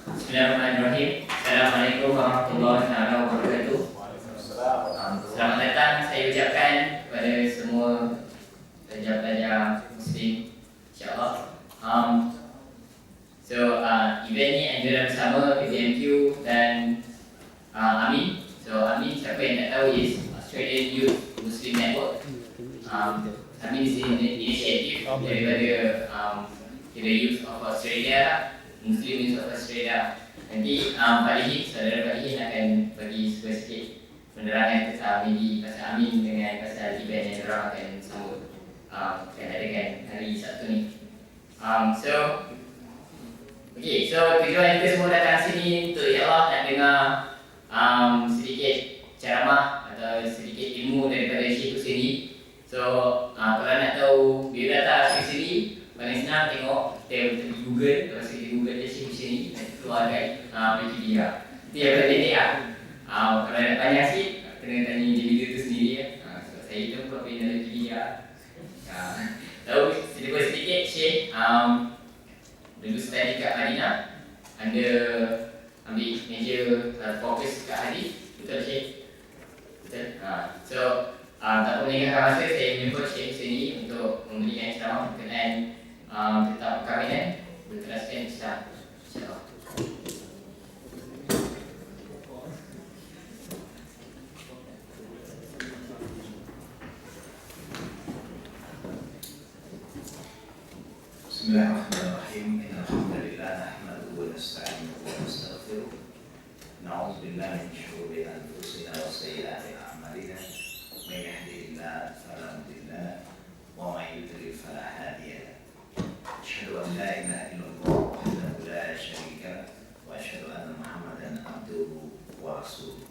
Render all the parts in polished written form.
Bismillahirrahmanirrahim. Assalamualaikum warahmatullahi wabarakatuh. Selamat datang saya ucapkan kepada semua pelajar-pelajar Muslim, insyaAllah. Event ni anjuran bersama PBMQ dan AMI. AMI, siapa yang tak tahu, is Australian Youth Muslim Network. AMI is an initiative daripada the Youth of Australia, Muslim Youth of Australia. Nanti Pak Lihin, saudara Pak Lihin akan bagi sikit penerangan maybe pasal Amin dengan pasal event yang diorang akan sambut akan adakan hari Sabtu ni. So tujuan kita semua datang sini untuk insyaAllah nak dengar sedikit ceramah atau sedikit ilmu daripada Syekh Husaini. Kalau nak tahu bila datang Syekh Husaini, paling senang tengok pergi Google. Lepas kita Google je Syekh Husaini, nanti keluar kat Wikipedia. Itu yang paling pendek lah. Kalau nak tanya sikit, kena tanya individu tu sendiri ya. Sebab saya tu berapa yang ada Wikipedia. Tahu sedikit Syekh dulu study kat Madinah. Anda ambil major fokus kat hadis. Betul Syekh? Betul? Tak meninggalkan masa, saya menyebut Syekh Husaini untuk memberikan ceramah berkenaan tentang perkahwinan berteraskan Islam, insyaAllah. Bismillahirrahmanirrahim. Alhamdulillah nahmaduhu wa nasta'inuhu wa nastaghfiruh. Na'udzu billahi min shururi anfusina wa sayyiati a'malina. May yahdihillahu fala mudilla lahu wa may yudlil fala hadiya lahu. Asyhadu an la ilaha illallah wahdahu la syarika lahu wa asyhadu anna Muhammadan abduhu wa rasuluh.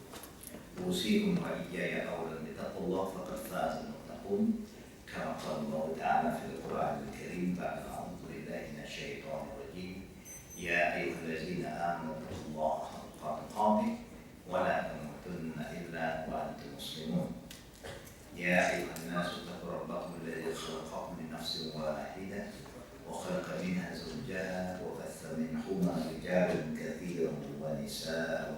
Usikum wa iyaya awlan bittaqwallah faqad faza al-muttaqun. Kama qala Allah ta'ala fil Qur'anil Karim ba'da a'udzu billahi minasy syaithanir rajim. Ya ayyuhallazina amanu taqullaha haqqa tuqatih wa la tamutunna illa wa antum muslimun. Ya ayyuhan nasu taqu rabbakum alladzi khalaqakum min nafsin wahidah wa khalaqa minha zawjaha wa batha minhuma rijalan katsiran wa nisaa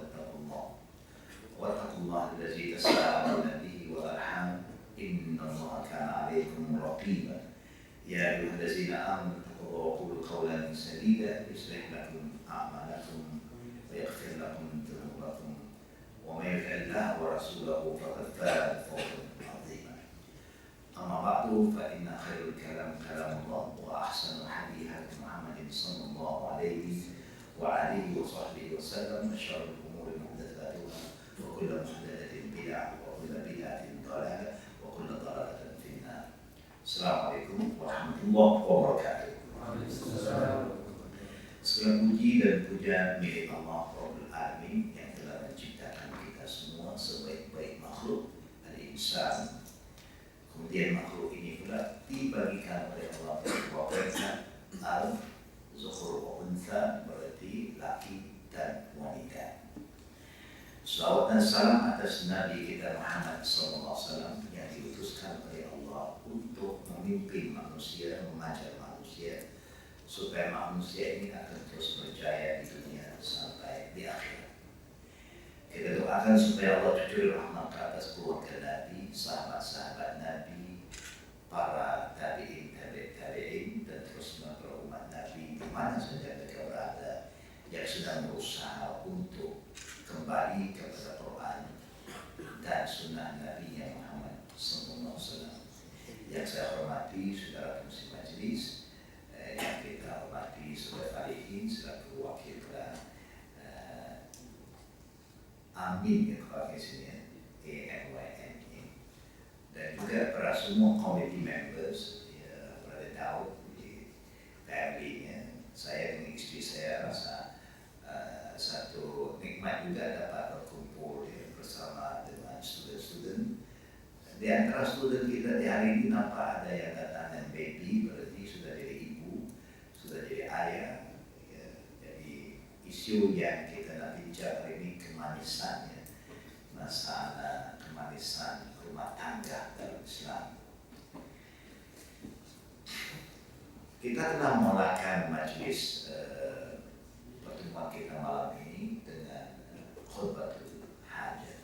wattaqullaha alladzi tasaaluna bihi wal arham innallaha kana 'alaykum raqiba. Ya ayyuhallazina amanu taqullaha wa qulu qawlan sadida yuslih lakum a'malakum wa yaghfir lakum dhunubakum wa may yuti' Allaha wa rasulahu faqad faza fawzan 'azima. Amma ba'du fa inna khairul kalam kalamullah wa ahsanul hadi hadi Muhammadin sallallahu alaihi wa alihi wa sahbihi wa sallam. Syarrul umuri muhdatsatuha wa kullu muhdatsatin bid'ah wa kullu bid'atin dhalalah wa kullu dhalalatin fin nar. Assalamualaikum warahmatullahi wabarakatuh. Segala puji dan puja milik Allah Rabbul Alamin yang telah menciptakan kita semua sebaik-baik makhluk, al-insan. Kemudian makhluk ini pula dibagikan oleh Allah dua perintah, al-zuhur wa untha, berarti laki dan wanita. Salawat dan salam atas Nabi kita Muhammad SAW yang diutuskan oleh Allah untuk memimpin manusia, mengajar manusia supaya manusia ini akan terus berjaya di dunia sampai di akhirat. Kita doakan supaya Allah cucur rahmat ke atas keluarga Nabi, sahabat-sahabat Nabi, para tabi'in, tabi'in dan terus umat Nabi di mana saja mereka berada yang sedang berusaha untuk kembali kepada Quran dan sunnah Nabi Muhammad SAW. Yang saya hormati saudara pengisi majlis, yang kita hormati saudara Falihin selaku wakil Amin yang pakai sini AMYNE, dan juga para semua committee members, Brother Daud di family-nya. Saya dengan istri saya rasa satu nikmat juga dapat berkumpul bersama dengan student-student. Di antara student kita di hari ini nampak ada yang datang dengan baby, berarti sudah jadi ibu, sudah jadi ayah. Jadi isu yang kita nak bincang hari ini kemanisan, masalah kemanisan rumah tangga dalam Islam. Kita telah melakukan majlis pertemuan pertemuan kita malam ini dengan khutbatul hajah.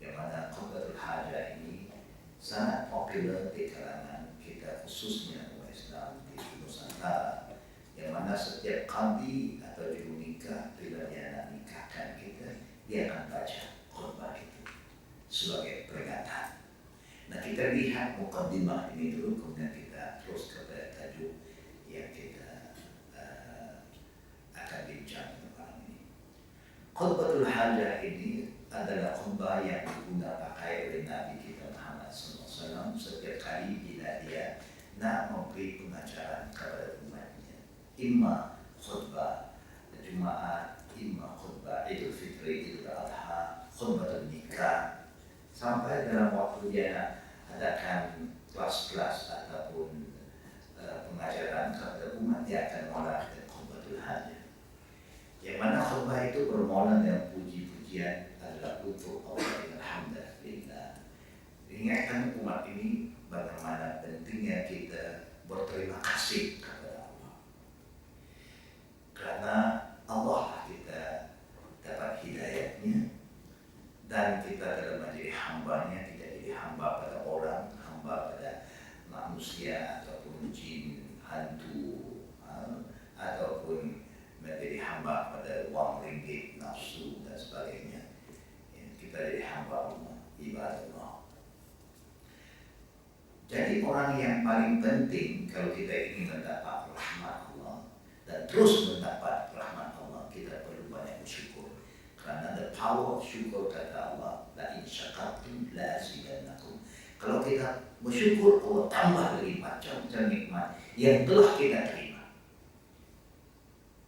Yang mana khutbatul hajah ini sangat populer di kalangan kita, khususnya umat Islam di Nusantara. Yang mana setiap qadhi atau juru nikah bila dia nak nikahkan kita, dia akan baca khutbah itu sebagai peringatan. Nah, kita lihat mukaddimah ini dulu, kemudian kita terus kepada tajuk yang kita akan bincang malam ini. Khutbatul hajah ini adalah khutbah yang diguna pakai oleh Nabi kita Muhammad SAW setiap kali bila dia nak memberi pengajaran kepada umatnya. Imma khutbah Jumaat, imma khutbah Idul Fitri, Idul Adha, khutbatul nikah, sampai dalam waktu dia nak adakan kelas-kelas ataupun pengajaran kepada umat, dia akan mulai dengan khutbatul hajah. Yang mana khutbah itu bermula dengan puji-pujian adalah untuk Allah, alhamdulillah. Ingatkan umat ini bagaimana pentingnya kita berterima kasih kepada Allah. Karena Allah kita dapat hidayahnya, dan kita dalam menjadi hambanya tidak jadi hamba pada orang, hamba pada manusia ataupun jin, hantu, ataupun menjadi hamba pada wang ringgit, nafsu dan sebagainya. Kita jadi hamba Allah, ibadah Allah. Jadi orang yang paling penting kalau kita ingin mendapat rahmat Allah dan terus mendapat rahmat Allah, kita perlu banyak bersyukur. Karena the power of syukur kata Allah, la in syakartum la azidannakum. Kalau kita bersyukur, Allah tambah lagi macam-macam nikmat yang telah kita terima.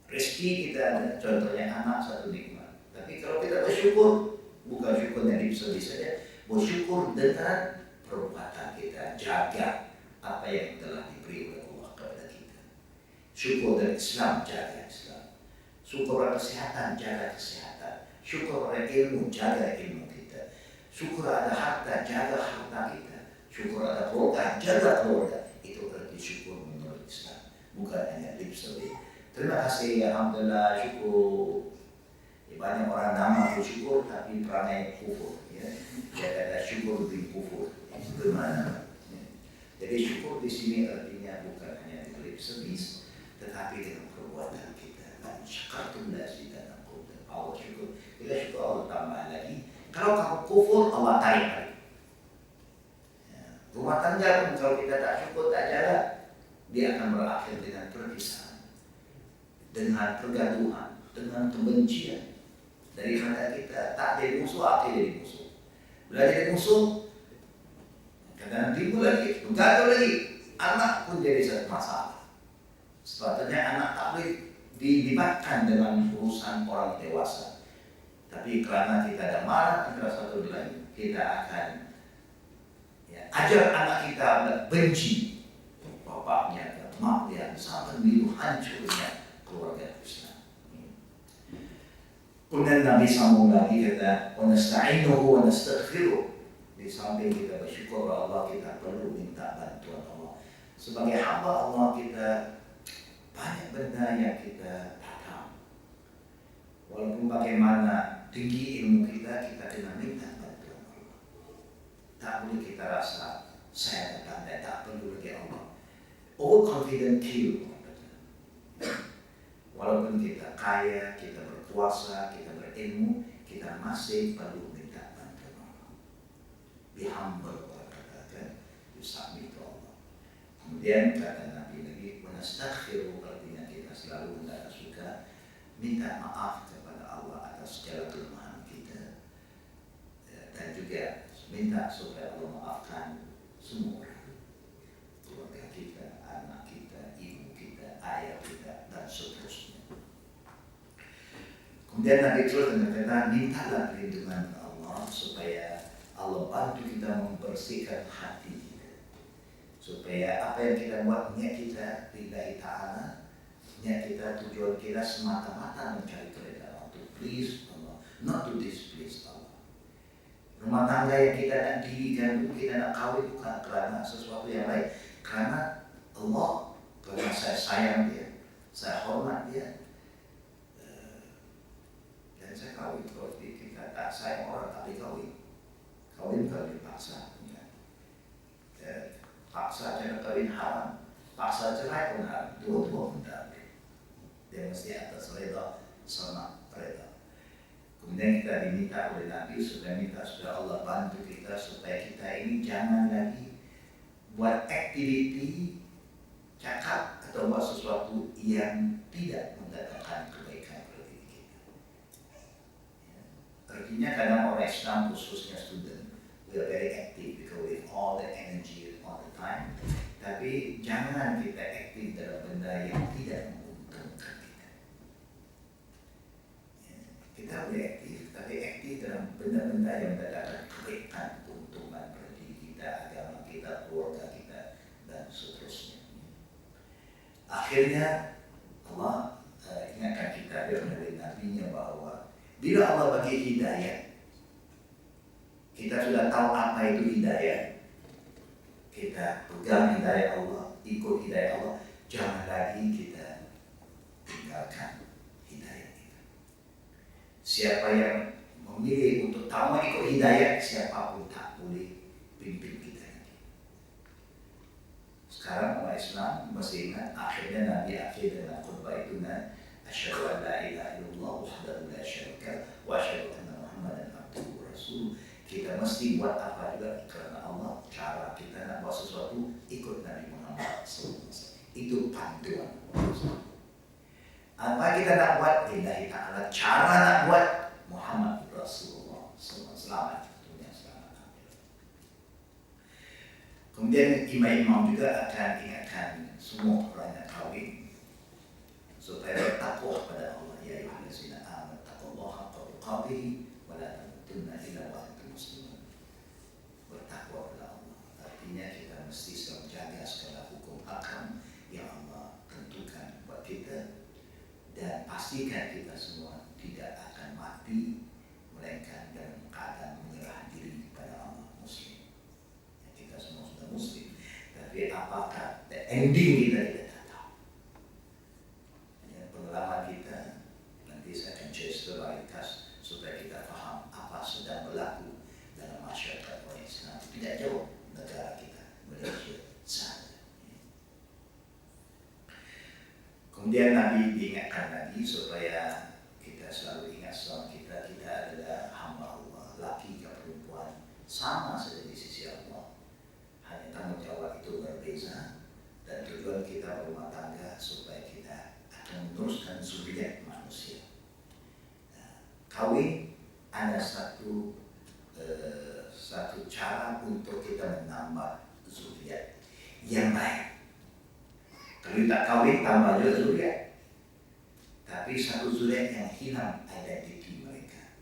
Rezeki kita ada, contohnya anak, satu nikmat. Tapi kalau kita bersyukur, bukan syukur yang bisa-bisa saja, bersyukur dengan perbuatan kita, jaga apa yang telah diberi oleh Allah kepada kita. Syukur dari Islam, jaga Islam. Syukur ada kesehatan, jaga kesehatan. Syukur ada ilmu, jaga ilmu kita. Syukur ada harta, jaga harta kita. Syukur ada keluarga, jaga keluarga. Itu berarti syukur menurut Islam, bukan hanya lip service. Terima kasih, alhamdulillah, syukur. Banyak orang nama bersyukur tapi perangai kufur. Ya. Dia kata syukur bin kufur. Itu bagaimana? Ya. Jadi syukur di sini artinya bukan hanya lip service, tetapi dengan perbuatan kita. Dan syakartum la azidannakum. Allah syukur. Bila syukur Allah tambah lagi. Kalau kamu kufur, Allah tarik lagi. Ya. Rumah tangga pun kalau kita tak syukur, tak jaga, dia akan berakhir dengan perpisahan, dengan pergaduhan, dengan kebencian. Daripada kita tak jadi musuh, akhir jadi musuh. Bila jadi musuh, kadang timbul lagi, gaduh lagi. Anak pun jadi satu masalah. Sepatutnya anak tak boleh dilibatkan dengan urusan orang dewasa. Tapi kerana kita ada marah antara satu dan lain, kita akan ajar anak kita benci bapaknya, maknya, sampai biru hancurnya keluarga Islam. Kemudian Nabi sambung lagi kata, wa nasta'inuhu wa nastaghfiruh. Di samping kita bersyukur Allah, kita perlu minta bantuan Allah. Sebagai hamba Allah, kita banyak benda yang kita tak tahu. Walaupun bagaimana tinggi ilmu kita, kita kena minta bantuan Allah. Tak boleh kita rasa saya pandai, tak perlu lagi Allah. Overconfident kill. Walaupun kita kaya, kita berkuasa, kita berilmu, kita masih perlu minta bantuan Allah. Be humble, Allah katakan, you submit to Allah. Kemudian kata Nabi lagi, nastaghfiru, artinya kita selalu tidak suka minta maaf kepada Allah atas segala kelemahan kita, dan juga minta supaya Allah maafkan semua orang, keluarga kita, anak kita, ibu kita, ayah kita, dan seterusnya. Kemudian Nabi terus dengan kata, mintalah perlindungan Allah supaya Allah bantu kita membersihkan hati kita. Supaya apa yang kita buat, niat kita lillahi ta'ala, niat kita, tujuan kita semata-mata mencari keridhaan Allah, to please Allah, not to displease Allah. Rumah tangga yang kita nak dirikan, kita nak kawin bukan kerana sesuatu yang lain, karena Allah, karena saya sayang dia, saya hormat dia. terpaksa kawin. Kalau kita tak sayang orang tak dikawin. Kawin kalau dipaksa. Paksa cara kawin haram, paksa cerai pun haram. Dua-dua pun tak boleh. Dia mesti atas reda sama reda. Kemudian kita diminta oleh Nabi supaya Allah bantu kita supaya kita ini jangan lagi buat aktiviti cakap atau buat sesuatu yang tidak mendatangkan kebaikan pada diri kita. Artinya kadang orang Islam khususnya student, we are very active because with all the energy all the time. Tapi jangan kita aktif dalam benda yang tidak menguntungkan kita. Kita boleh aktif, tapi aktif dalam benda-benda yang mendatangkan kebaikan, keuntungan pada diri kita, agama kita, keluarga kita, dan seterusnya. Akhirnya Allah ingatkan kita dari Nabi-Nya bahwa bila Allah bagi hidayah, kita sudah tahu apa itu hidayah. Kita pegang hidayah Allah, ikut hidayah Allah, jangan lagi kita tinggalkan hidayah kita. Siapa yang memilih untuk tahu ikut hidayah, siapapun tak boleh pimpin kita lagi. Sekarang umat Islam masih ingat akhirnya Nabi akhir dengan khutbah itu kan, asyhadu an la ilaha illallah wahdahu la syarika wa asyhadu anna Muhammadan abduhu wa rasuluh. Kita mesti buat apa juga karena Allah. Cara kita nak buat sesuatu ikut Nabi Muhammad SAW. Itu panduan. Apa kita nak buat lillahi ta'ala. Cara nak buat Muhammad Rasulullah SAW. Selamat dunia, selamat akhirat. Kemudian imam-imam juga akan ingatkan semua orang yang kahwin supaya bertakwa kepada Allah. Ya ayyuhallazina amanu taqullaha haqqa tuqatih wa la tamutunna illa wa antum muslimun. Bertakwa kepada Allah. Artinya kita mesti selalu jaga segala hukum hakam yang Allah tentukan buat kita, dan pastikan kita semua tidak akan mati melainkan dalam keadaan menyerah diri kepada Allah Muslim. Ya, kita semua sudah Muslim, tapi apakah the ending kita tidak tahu. Ya, pengalaman kita nanti saya akan share secara supaya kita faham apa sedang berlaku dalam masyarakat orang Islam. Tidak jauh negara kita, Malaysia sana. Kemudian Nabi diingatkan lagi supaya kita selalu ingat sama kita adalah hamba Allah, laki dan perempuan sama saja di sisi Allah. Hanya tanggung jawab itu berbeza, dan tujuan kita berumah tangga supaya kita akan meneruskan zuriat manusia. Kawin ada satu cara untuk kita menambah zuriat yang baik. Kalau tak kawin tambah juga zuriat, tapi satu zuriat yang hilang identiti mereka.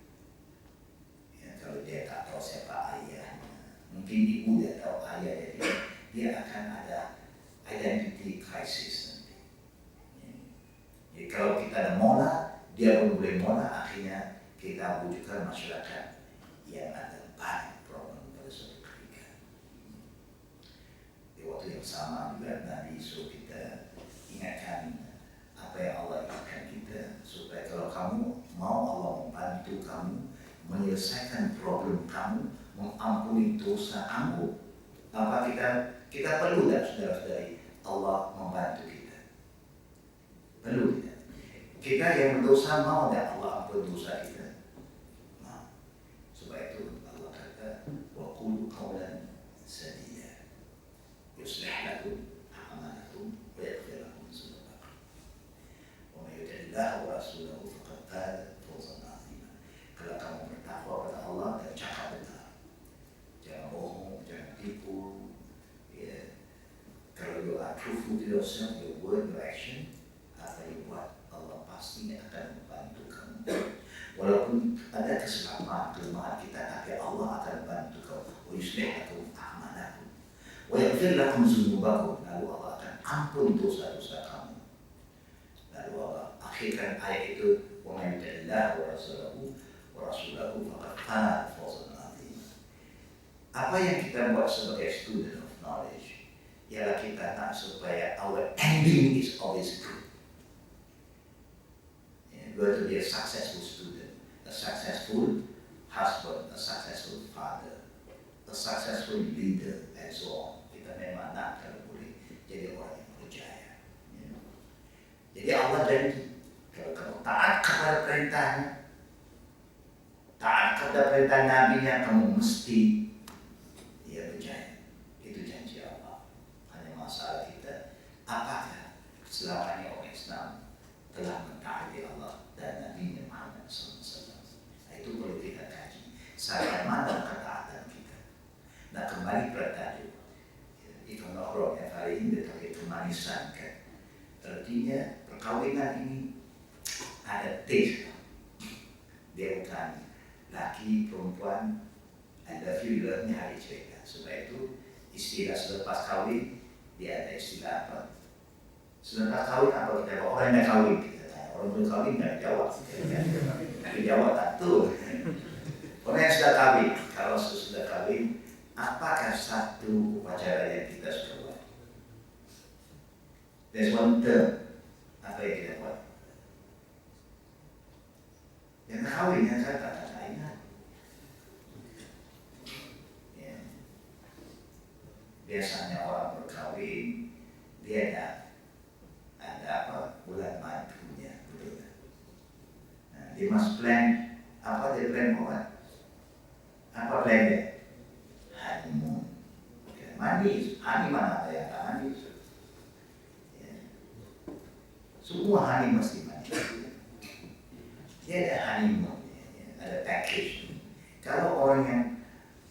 Ya, kalau dia tak tahu siapa ayahnya, mungkin ibu dia tahu ayah dia akan ada identity crisis nanti. Ya. Jadi kalau kita ada mola, dia pun boleh mola, akhirnya kita wujudkan masyarakat yang ada banyak problem pada suatu ketika. Di waktu yang sama juga Nabi suruh kita ingatkan apa yang Allah ingatkan kita, supaya kalau kamu mau Allah membantu kamu menyelesaikan problem kamu, mengampuni dosa kamu, apa kita perlu tak saudara-saudari Allah membantu kita? Perlu tidak? Kita yang berdosa mau tak Allah ampuni dosa kita? Nah, sebab itu Allah kata wa qulu qawlan sadida yuslih lakum a'malakum wa yaghfir lakum dhunubakum wa may yuti' Allah wa rasulahu faqad faza fawzan 'azima. Kalau kamu bertakwa kepada Allah dan cakap benar, jangan bohong, jangan tipu, ya. Kalau you are truthful to yourself, your word, your action, apa yang buat Allah pasti akan membantu kamu. Walaupun ada kesalahan kelemahan kita, tapi Allah akan membantu kamu. Wa yuslih lakum a'malakum wa yaghfir lakum dhunubakum. Lalu Allah akan ampun dosa-dosa kamu. Lalu Allah akhirkan ayat itu, wa may yuti' Allah wa rasulahu faqad faza fawzan 'azima. Apa yang kita buat sebagai student of knowledge ialah kita nak supaya our ending is always good. We have to be a successful student, a a successful husband, a successful father, a successful leader, and so on. Kita memang nak kalau boleh jadi orang yang berjaya. Jadi Allah janji, kalau kamu taat kepada perintahnya, taat kepada perintah Nabi-Nya, kamu mesti dia berjaya. Itu janji Allah. Hanya masalah kita, apakah selama ini orang Islam telah mentaati Allah dan Nabi-Nya Muhammad SAW. Itu perlu kita kaji. Sampai mana ketaatan kita. Nah, kembali pada tajuk. Itu orang yang hari ini tentang kemanisan kan. Artinya perkawinan ini ada taste. Dia bukan laki, perempuan, and love you, love-nya hari cerita. Sebab itu istilah selepas kawin, dia ada istilah apa? Selepas kawin apa kita bawa? Orang yang kawin kita tanya. Orang belum kawin nggak jawab. Tapi jawab tak tuh. Orang yang sudah kawin, kalau sudah kawin, apakah satu upacara yang kita sudah buat? There's one term. Apa yang kita buat? Yang kawin yang saya tak ingat. Ya. Biasanya orang berkawin, dia ada apa? Bulan madunya, betul. Nah, dia must plan. Apa dia plan buat? Apa plan dia? Honeymoon. Okay. Manis, honey mana ada yang tak manis? Semua honey mesti manis. Dia ada honeymoon, ada package. Kalau orang yang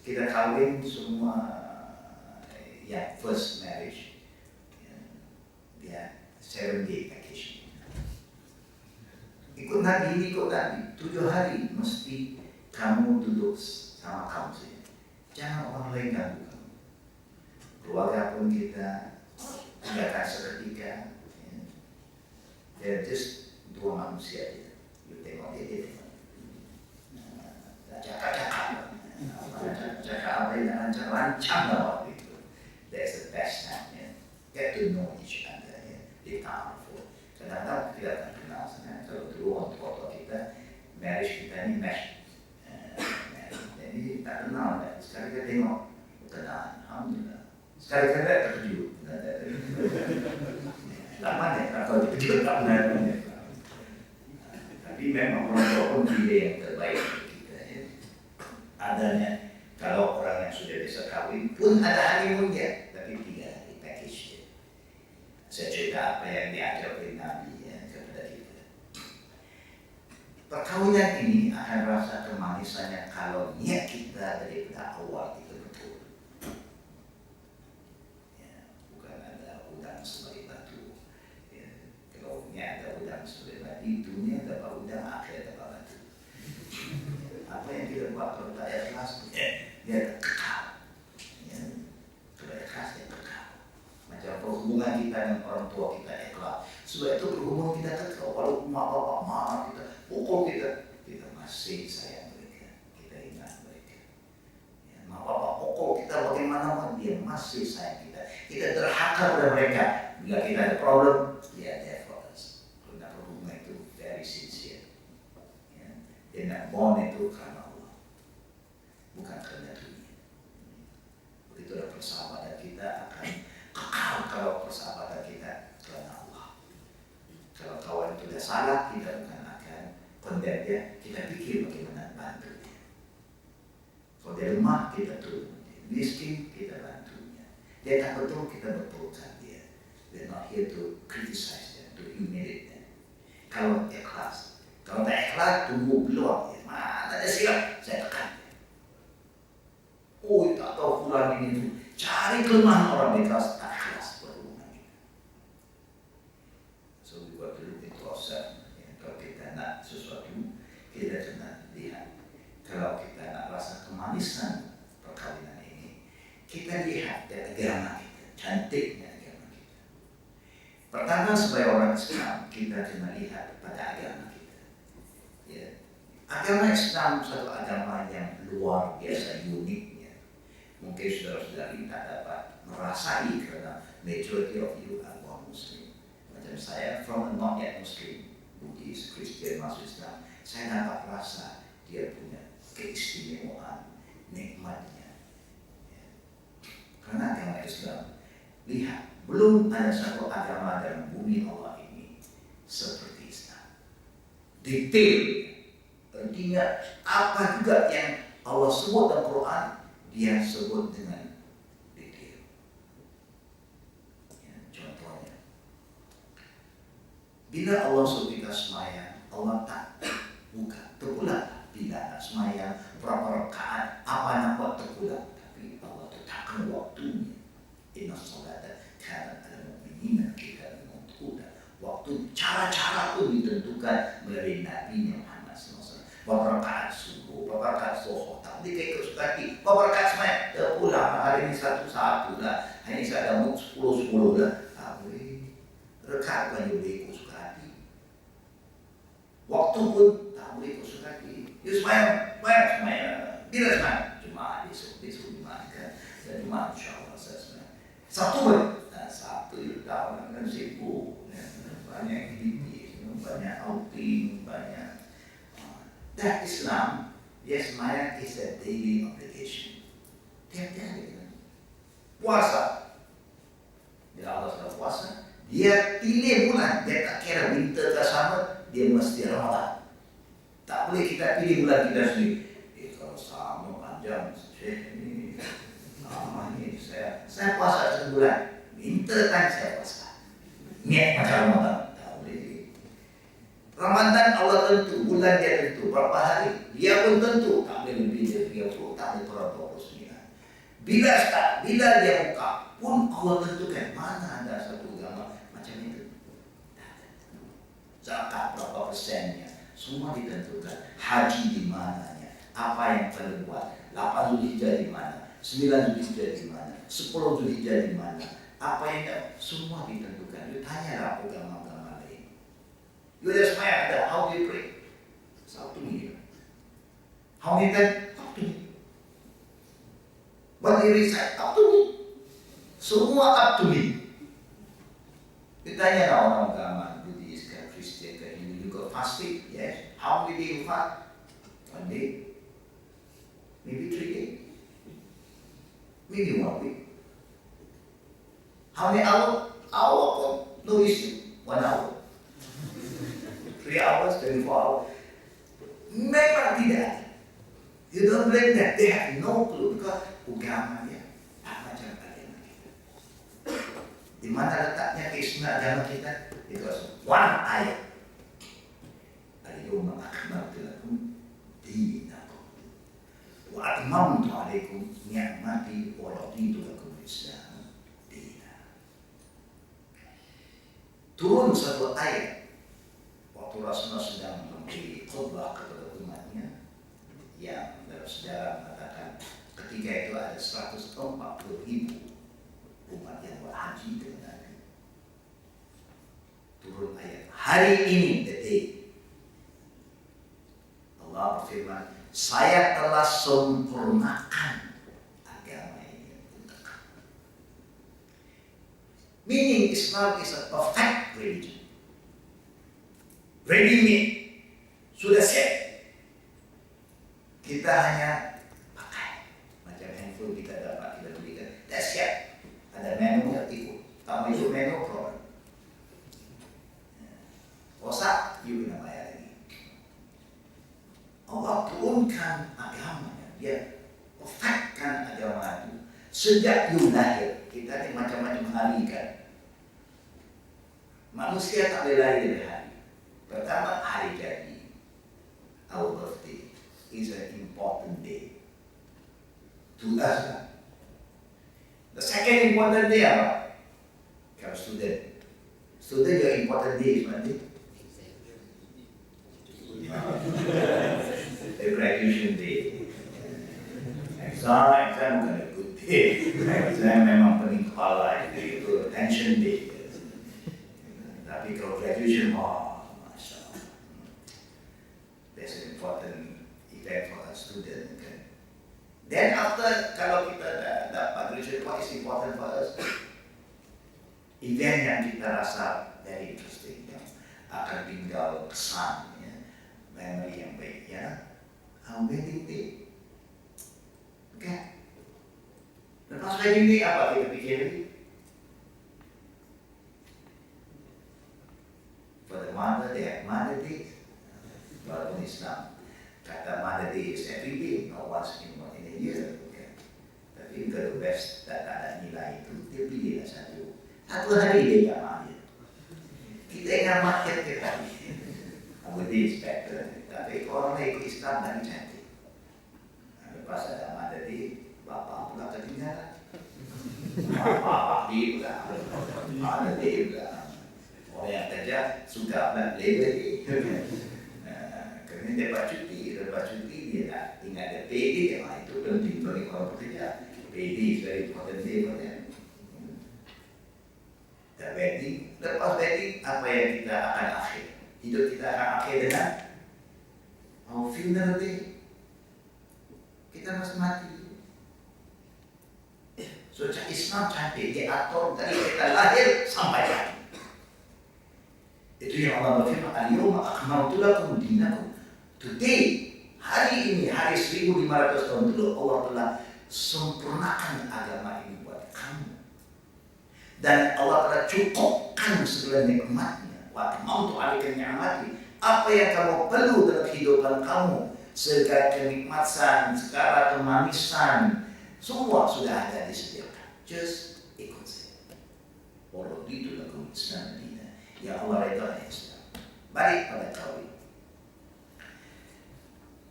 kita kawin semua yang first marriage, dia 7-day package. Ikut Nabi, 7 hari mesti kamu duduk sama kamu saja. Jangan orang lain ganggu kamu. Keluarga pun kita tinggalkan seketika. They're just dua manusia aja. You tengok dia tengok. Cakap apa yang rancang lah waktu itu. That's the best time. Get to know each other. Di powerful. Kadang-kadang kita akan kenal. Kalau dulu orang tua kita, marriage kita ini mesh. Jadi tak kenal. Sekali kita tengok, kenal. Alhamdulillah. Sekali kita terkejut. Lama ya, kalau terkejut tak benar. Tapi memang orang tua pun pilih yang terbaik untuk kita. Adanya, kalau orang yang sudah bisa kawin pun ada honeymoon-nya, tapi 3 hari package. Saya cerita apa yang diajar oleh Nabi kepada kita. Perkawinan ini akan rasa kemanisannya kalau niat kita dari awal itu betul. Bukan ada udang sebagai batu. Kalau niat ada udang sebagai batu, dunia ada udang, akhir ada batu. Apa yang kita buat kalau tak ikhlas, dia kekal. Kalau ikhlas dia kekal. Macam hubungan kita dengan orang tua kita ikhlas. Sebab itu hubungan kita kekal. Kalau mak bapak marah kita, pukul kita masih sayang mereka. Kita ingat mereka. Mak bapak pukul kita bagaimana dia masih sayang kita. Kita terhakar pada mereka. Bila kita ada problem, dia there for us. Karena hubungan itu very sincere. Dia nak born itu karena Allah, bukan karena dunia. Begitulah persahabatan kita akan kekal kalau persahabatan kita karena Allah. Kalau kawan itu sudah salah, kita bukan akan condemn dia, kita pikir bagaimana bantu dia. Kalau dia lemah, kita tolong dia. Miskin, kita bantunya. Dia tak betul, kita betulkan dia. We're not here to criticize them, to humiliate them. Kalau ikhlas. Kalau tak ikhlas, tunggu peluang. Mana ada silap, saya tekan. Oh, tak tahu pulang ini tu. Cari kelemahan orang ikhlas, tak ikhlas berhubungan kita. So, we got to look into ourselves. Kalau kita nak sesuatu, kita kena lihat. Kalau kita nak rasa kemanisan perkawinan ini, kita lihat dari agama kita, cantiknya agama kita. Pertama, sebagai orang Islam, kita kena lihat pada agama kita. Agama Islam satu agama yang luar biasa uniknya. Mungkin saudara-saudari tak dapat merasai karena majority of you are non-Muslim. Macam saya from a not yet Muslim, Buddhist, Christian, masuk Islam, saya dapat rasa dia punya keistimewaan, nikmatnya. Ya. Karena agama Islam, lihat, belum ada satu agama dalam bumi Allah ini seperti Islam. Detail, artinya apa juga yang Allah sebut dalam Quran, dia sebut dengan detail. Ya, contohnya, bila Allah suruh kita sembahyang, Allah tak bukan terpulang. Bila nak sembahyang berapa rakaat, apa nak buat terpulang, tapi Allah tetapkan waktunya. Inna salata kanat alal mu'minina kitaban mawquta. Waktu, cara-cara pun ditentukan melalui Nabi Muhammad SAW. Berapa rakaat subuh, berapa rakaat zuhur, tak boleh ikut suka hati. Berapa rakaat sembahyang terpulang, hari ini satu-satu lah, hari ini saya ada 10-10 lah. Tak boleh. Rakaat bukan boleh ikut suka hati. Waktu pun tak boleh ikut suka hati. Dia sembahyang. Bila sembahyang? Jumaat besok Jumaat kan. Dan Jumaat insyaAllah saya sembahyang. Sabtu pun? Sabtu you tahu kan sibuk. Banyak aktiviti, banyak outing, banyak. Dan Islam, dia sembahyang is a daily obligation. Tiap-tiap hari kan. Puasa. Bila Allah sudah puasa, dia pilih bulan. Dia tak kira winter ke summer, dia mesti Ramadan. Tak boleh kita pilih bulan kita sendiri. Kalau sama panjang, ini lama ini saya puasa sebulan. Winter kan saya puasa. Niat macam Ramadan. Tak boleh. Ramadan Allah tentu, bulan dia tentu, berapa hari. Dia pun tentu, tak boleh lebih dari 30, tak boleh kurang 29. Bila dia buka, pun Allah tentukan. Mana ada satu agama macam itu. Zakat berapa persennya. Semua ditentukan. Haji di mananya, apa yang perlu buat, 8 Zulhijjah di mana, 9 Zulhijjah di mana, 10 Zulhijjah di mana, apa yang semua ditentukan. You tanyalah agama-agama lain. You just ada how do you pray? It's up to me. How many times? Up to me. What do you recite? Up to me. Semua up to me. Ditanyalah orang agama Buddhis ke Kristen ke Hindu juga fasting. Yes. How many days you fast? 1 day. Maybe 3 days. Maybe 1 week. How many hours? Hour pun no issue. 1 hour. 3 hours, 24 hours. Memang tidak. You don't blame them. They have no clue because agama dia tak macam agama kita. Di mana letaknya keistimewaan agama kita? Because one ayat. Al-yawma akmaltu lakum dinakum wa atmamtu alaikum ni'mati wa raditu lakum al-Islam dinan. Turun satu ayat waktu Rasulullah sedang memberi khutbah kepada umatnya, yang dalam sejarah mengatakan ketika itu ada 140.000 umat yang berhaji dengan Nabi. Turun ayat, hari ini, the day, Allah berfirman, saya telah sempurnakan agama ini untuk kamu. Meaning Islam is a perfect religion. Ready made. Sudah siap. Kita hanya pakai. Macam handphone kita dapat, kita belikan. Dah siap. Ada menu yang ikut. Kamu ikut menu, problem. Rosak, you kena bayar lagi. Allah turunkan agamanya. Dia perfectkan agama itu. Sejak you lahir, kita ni macam-macam hari kan. Manusia tak boleh lahir dari hari. Pertama, hari jadi. Our birthday is an important day to us. The second important day apa? Kalau student your important day is Monday. The graduation day. Exam bukan a good day. Exam memang pening kepala, itu attention day. Tapi kalau graduation, Masya Allah. That's an important event for a student. Okay? Then after, kalau kita dapat graduation, what is important for us? Event yang kita rasa very interesting, yang akan tinggal kesan, ya, memory yang baik, ya. wedding day. Oke. Lepas wedding day apa kita pikirin? Pada Mother Day, walaupun Islam kata Mother Day is every day, not once in a year. Okay. Tapi kalau best tak ada nilai itu, dia pilihlah satu hari dia nyaman. Kita ingat market kita. Aku diinspektor, tapi orang ikut Islam lagi cantik. Lepas ada Mother Day, bapak pula ketinggalan. Bapak pula, Mother Day pula. Orang yang kerja suka Labor Day. Kerana dapat cuti dia tak ingat ada payday. Itu penting bagi orang bekerja. Payday is very important day for them. Dan wedding, lepas wedding apa yang kita akan akhir? Hidup kita akan akhir dengan funeral day. Kita masih mati. So Islam cantik, dia atur dari kita lahir sampai mati. Itu yang Allah berfirman, al-yawma akmaltu lakum dinakum. Today, hari ini, hari 1500 tahun dulu, Allah telah sempurnakan agama ini buat kamu. Dan Allah telah cukupkan segala nikmatnya. Wa atmamtu alaika ni'mati. Apa yang kamu perlu dalam kehidupan kamu, segala kenikmatan, segala kemanisan, semua sudah ada disediakan. Just ikut saya. Walau itu lakum Islam dina. Ya Allah redha Islam. Balik pada kawin.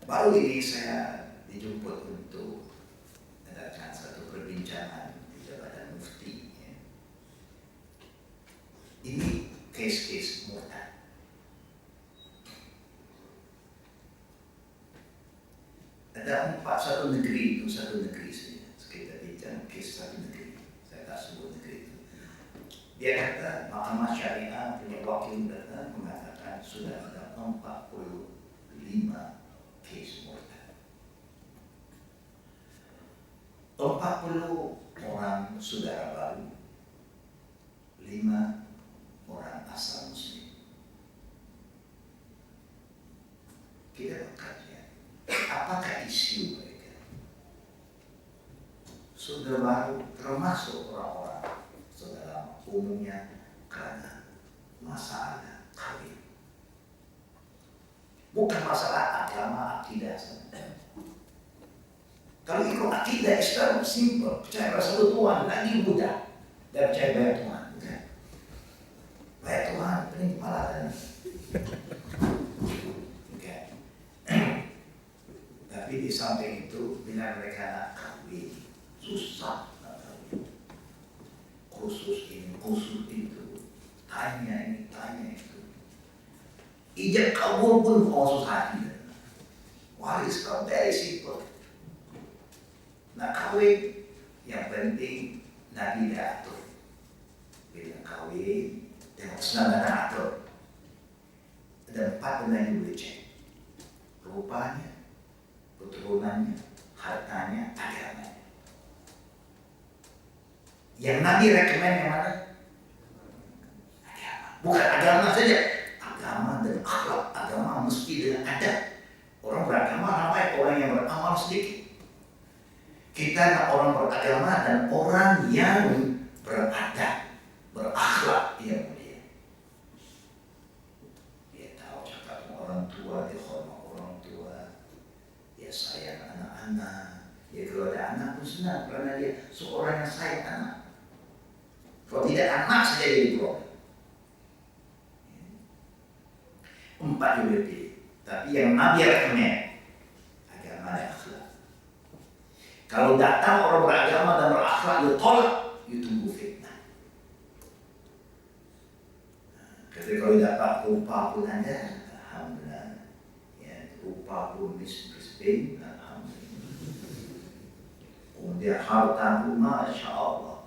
Baru ini saya dijemput untuk mengadakan satu perbincangan di Jabatan Mufti. Ya. Ini kes-kes murtad. Ada satu negeri saja. Kita bincang kes satu negeri. Saya tak sebut negeri itu. Dia kata Mahkamah Syariah punya wakil datang mengatakan sudah ada 45 kes murtad. 40 orang saudara baru, 5 orang asal Muslim. Kita berkaji, apakah isu mereka? Saudara baru termasuk orang-orang saudara umumnya karena masalah kawin. Bukan masalah agama, akidah saja. Kalau ikut akidah Islam simple, percaya pada satu Tuhan, lagi mudah. Dan percaya banyak Tuhan, bukan? Banyak Tuhan, pening kepala dan okay. Tapi di samping itu, bila mereka nak kawin, susah. Khusus ini, khusus itu, tanya ini, tanya itu. Ijab kabul pun khusus hati. Wah, it's very simple. Nak kawin, yang penting Nabi dah atur. Bila kawin, tengok Islam dah atur. Ada 4 benda yang boleh cek. Rupanya, keturunannya, hartanya, agamanya. Yang Nabi rekomen yang mana? Agama. Bukan agama saja. Agama dan akhlak. Agama mesti dengan adab. Orang beragama ramai, orang yang beramal sedikit. Kita nak orang beragama dan orang yang beradab, berakhlak yang mulia. Dia tahu cakap dengan orang tua, dia hormat orang tua, dia sayang anak-anak. Dia kalau ada anak pun senang kerana dia seorang yang sayang anak. Kalau tidak anak saja jadi problem. 4 UBP. Tapi yang Nabi rekomen agama dan akhlak. Kalau datang orang beragama dan berakhlak, you tolak, you tunggu fitnah. Ketika kalau dapat rupa pun ada, alhamdulillah. Ya, rupa pun misbin, alhamdulillah. Kemudian harta pun, masya Allah.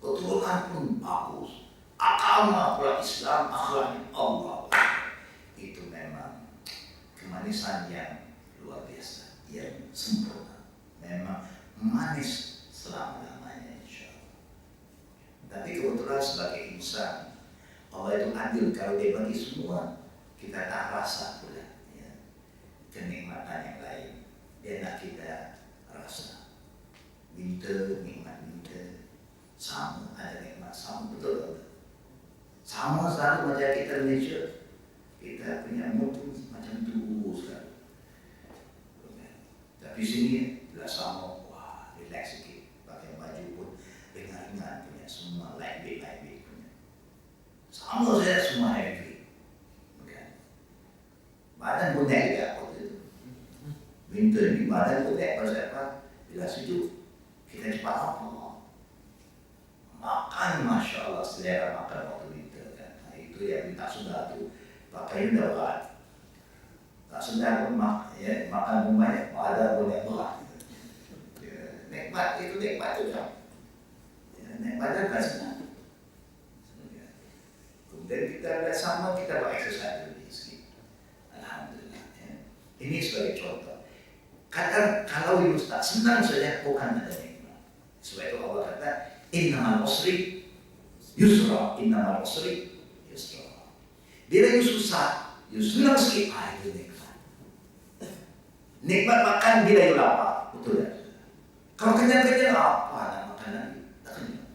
Keturunan pun bagus, agama pula Islam, akhlaknya Allah. Itu memang kemanisan yang luar biasa, yang sempurna. Memang manis selama-lamanya insyaAllah. Tapi kebetulan sebagai insan, Allah itu adil. Kalau dia bagi semua, kita tak rasa pula. Ya. kenikmatan yang lain. Dia nak kita rasa. Winter, nikmat winter. Sama, ada nikmat sama, betul. Sama selalu macam kita Malaysia. Kita punya mood pun macam tu sekali. Tapi sini bila sama, wah, relax sikit. Pakai baju pun ringan-ringan punya, semua lightweight punya. Sama saja semua heavy. Badan pun naik juga waktu itu. Winter ni badan pun naik pasal apa? Bila sejuk, kita cepat apa? Makan, Masya Allah, selera makan waktu winter kan. Nah, itu yang tak sudah tu, pakai dah berat. Tak sedar pun makan pun banyak, badan pun berat. Nikmat itu nikmat juga. Naik badan tak senang. Kemudian kita lihat sama, kita buat exercise dulu sikit. Alhamdulillah. Ini sebagai contoh. Kadang kalau you tak senang saja, bukan ada nikmat. Sebab itu Allah kata, innamal usri yusra, innamal usri yusra. Bila you susah, you senang sikit, itu nikmat. Nikmat makan bila you lapar, betul tak? Kalau kenyang-kenyang, apa nak makan lagi? Tak kenyang.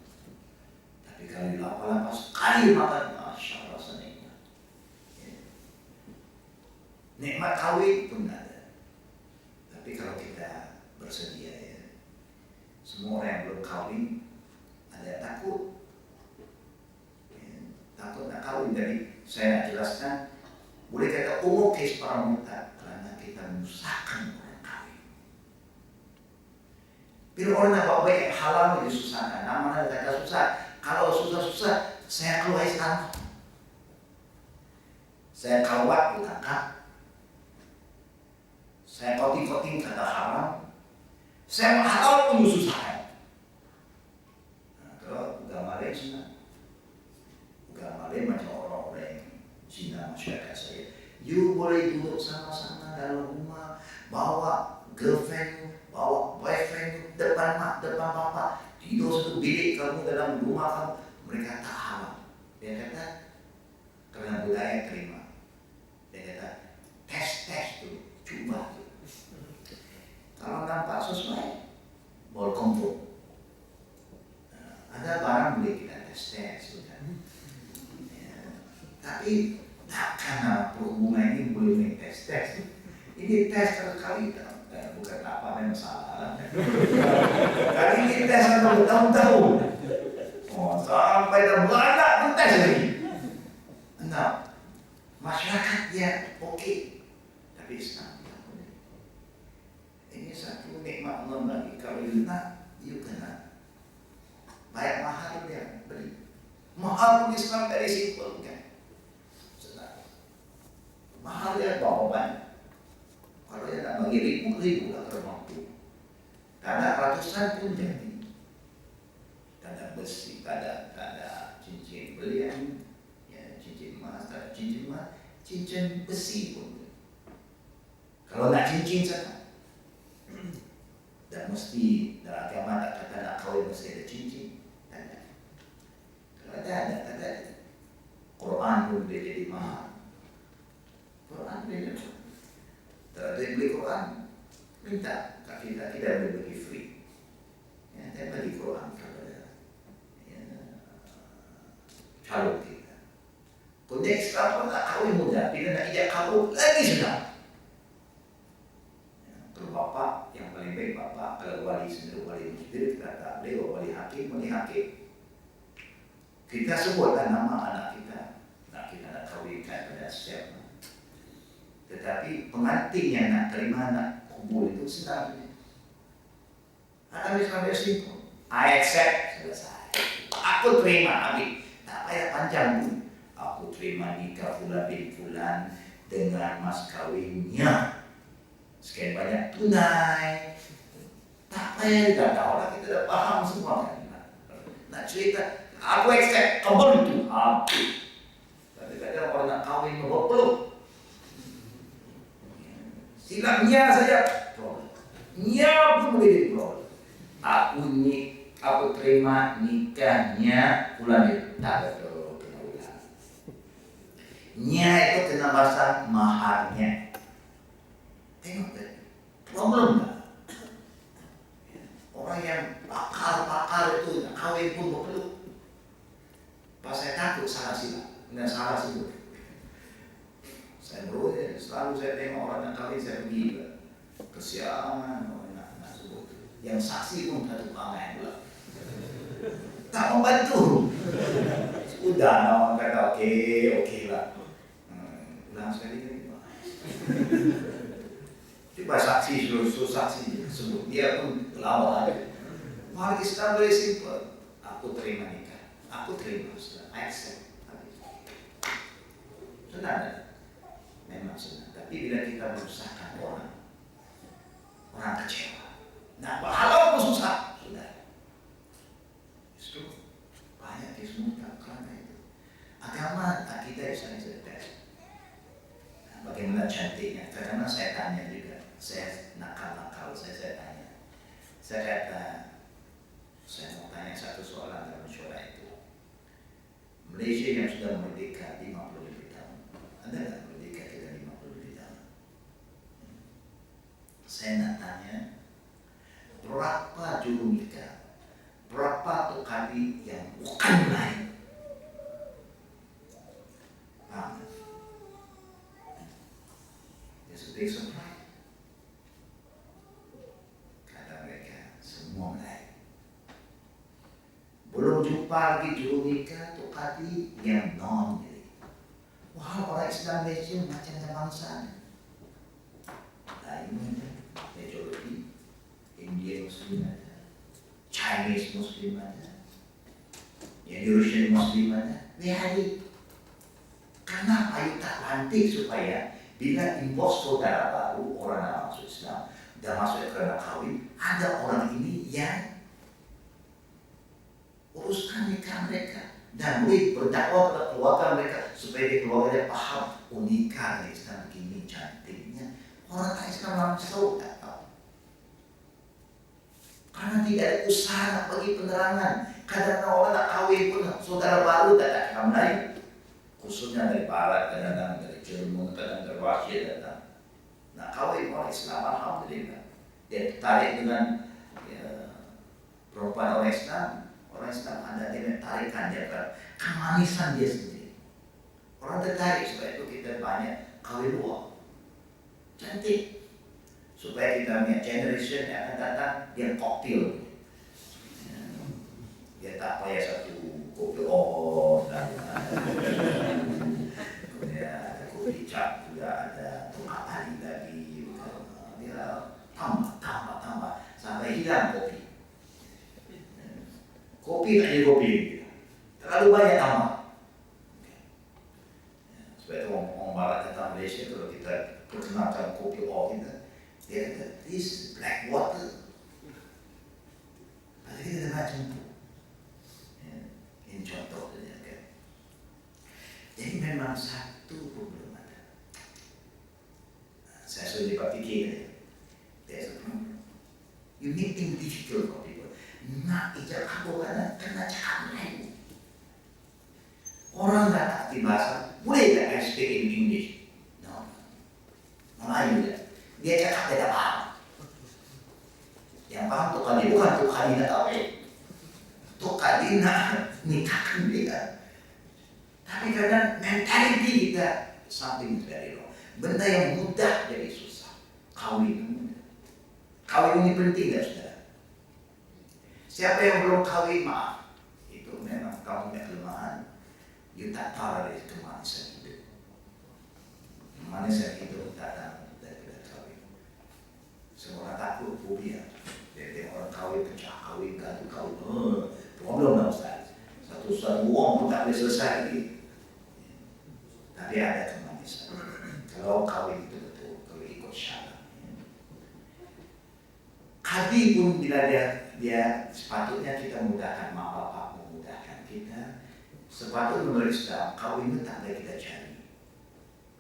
Tapi kalau you lapar-lapar sekali makan, Masya Allah, rasa nikmat. Nikmat kahwin pun ada. Tapi kalau kita bersedia ya, semua orang yang belum kahwin ada yang takut. Takut nak kahwin, jadi saya nak jelaskan, boleh kata umum kes para wanita karena kita menyusahkan orang kahwin. Bila orang nak buat baik yang halal itu disusahkan. Namanya kata susah. Kalau susah-susah, saya keluar Islam. Saya kawat ditangkap. Saya koting-koting kata haram. Saya halal pun disusahkan. Nah, kalau agama lain senang. Agama lain macam orang-orang yang Cina masyarakat saya. You boleh duduk sama-sama dalam rumah, bawa girlfriend, bawa boyfriend, depan mak, depan bapak, tidur satu bilik kamu dalam rumah kamu, mereka tak halal. Dia kata, kerana budaya terima. Dia kata, tes tu, cuba tu. Kalau nampak sesuai, boleh confirm. Ada barang boleh kita tes kan. Tapi takkan perhubungan ini boleh main tes. Ini tes sekali, bukan apa memang salah. Kali ini tes sampai bertahun-tahun. Sampai dah beranak pun tes lagi. Nah, masyarakat dia okey, tapi Islam tak boleh. Ini satu nikmat Allah bagi kalau you nak, you kena bayar mahal dia beli. Mahal pun Islam dari simpel kan. Mahal dia bawa banyak. Kalau dia nak bagi ribu-ribu tak termampu. Tak ada ratusan pun jadi. Tak ada besi, tak ada cincin belian, ya, cincin emas, tak ada cincin emas, cincin besi pun. Kalau nak cincin sana, dan mesti dalam agama tak kata nak kahwin mesti ada cincin. Tak ada. Kalau ada. Quran pun dia jadi mahal. Quran dia tak ada beli Quran, minta, tapi kita tidak boleh bagi free. Ya, saya bagi Quran kepada calon kita. Kemudian Islam pun tak kahwin muda, bila nak ijak kahwin lagi senang. Kalau bapa yang paling baik bapa, kalau wali sendiri wali masjid kita tak boleh, wali hakim. Kita sebutlah nama anak kita nak kahwinkan pada siapa. Tetapi pengantin yang nak terima anak kubur itu senang. Anak Islam dia simple. I accept, selesai. Aku terima, ambil. Tak payah panjang pun. Aku terima nikah fulan bin fulan dengan mas kawinnya. Sekian banyak tunai. Tak payah dah tahu lah, kita dah faham semua kan. Nak cerita, aku accept, kabul itu. Habis. Kadang-kadang orang nak kahwin berpeluk. Silapnya saja problem. Nya pun boleh problem. Aku terima nikahnya bulan itu. Tak betul, kena ulang. Nya itu kena bahasa maharnya. Tengok deh, problem nggak? Orang yang pakar itu kawin pun berpeluk. Pas saya takut salah sila, nggak salah sih. Saya selalu saya tengok orang yang kawin saya pergi kesiangan, nak sebut. Yang saksi pun satu pangai pula. Tak membantu. Sudah, orang kata oke lah. Ulang sekali lagi. Coba saksi, seluruh saksi sebut dia pun lama. Mari Islam very simple. Aku terima nikah. Aku terima Islam. I accept. Senang. Memang senang. Tapi bila kita merusakkan orang kecewa. Nah, pahala pun susah. Sudah. Justru banyak disebutkan karena itu. Agama kita Islam is the best. Nah, bagaimana cantiknya? Karena saya tanya juga. Saya nakal, saya tanya. Saya kata, saya mau tanya satu soalan dalam syurah itu. Malaysia yang sudah merdeka 50 lebih tahun. Ada nggak merdeka kita 50 lebih tahun? Saya nak tanya, berapa juru nikah? Berapa tukadi yang bukan lain? Paham? There's a big surprise. Kata mereka, semua lain. Belum jumpa lagi juru nikah tukadi yang non-Muslim. Wah, orang Islam Malaysia macam bangsa. Lain majority Indian Muslim ada, Chinese Muslim ada, Indonesian Muslim ada. Lihat, kenapa you tak lantik supaya bila impos saudara baru orang yang masuk Islam dan masuk kerana kawin, ada orang ini yang uruskan nikah mereka dan boleh berdakwah kepada keluarga mereka supaya keluarga paham nikah Islam begini cantiknya. Orang Islam langsung tak tahu. Karena tidak ada usaha nak bagi penerangan. Kadang orang nak kawin pun saudara baru tak ada kamu lain. Khususnya dari barat, kadang dari Jerman, kadang dari Rusia datang. Nak kawin orang Islam, alhamdulillah. Dia tertarik dengan perempuan orang Islam. Orang Islam ada dia tarikan dia ke kemanisan dia sendiri. Orang tertarik supaya itu kita banyak kawin luar. Cantik. Supaya kita punya generation yang akan datang dia koktil. Dia tak payah satu kopi dan kemudian ada kopi cap juga ada tukar tali lagi. Dia tambah sampai hilang kopi. Kopi tak jadi kopi. Terlalu banyak tambah. Supaya itu orang barat datang Malaysia kalau kita perkenalkan kopi kita. Dia kata, this black water. Padahal kita dah macam tu. Ini contoh saja kan. Jadi memang satu problem ada. Saya sudah dapat fikir. There's a problem. You make things difficult for people. Nak ijab kabur kena cakap Melayu. Orang tak ngerti bahasa, boleh tak I speak in English? No. Melayu je. Dia cakap dia tak paham. Yang paham tu kali bukan tu kali nak kawin. Tu kali nak nikahkan dia. Tapi kadang mentality kita something is very wrong. Benda yang mudah jadi susah. Kawin itu mudah. Kawin ini penting tak saudara? Siapa yang belum kawin maaf. Itu memang kamu punya kelemahan. You tak tahu dari kemanisan hidup. Kemanisan hidup datang daripada kawin. Semua orang takut fobia. Dia orang kawin pecah kawin gantung kawin. Problem lah Ustaz. Satu uang pun tak boleh selesai lagi. Tapi ada kemanisan. Kalau kawin itu betul, kalau ikut syarat. Kadi pun bila dia sepatutnya kita mudahkan mak bapak memudahkan kita. Sepatutnya menurut Islam kawin itu tak boleh kita cari.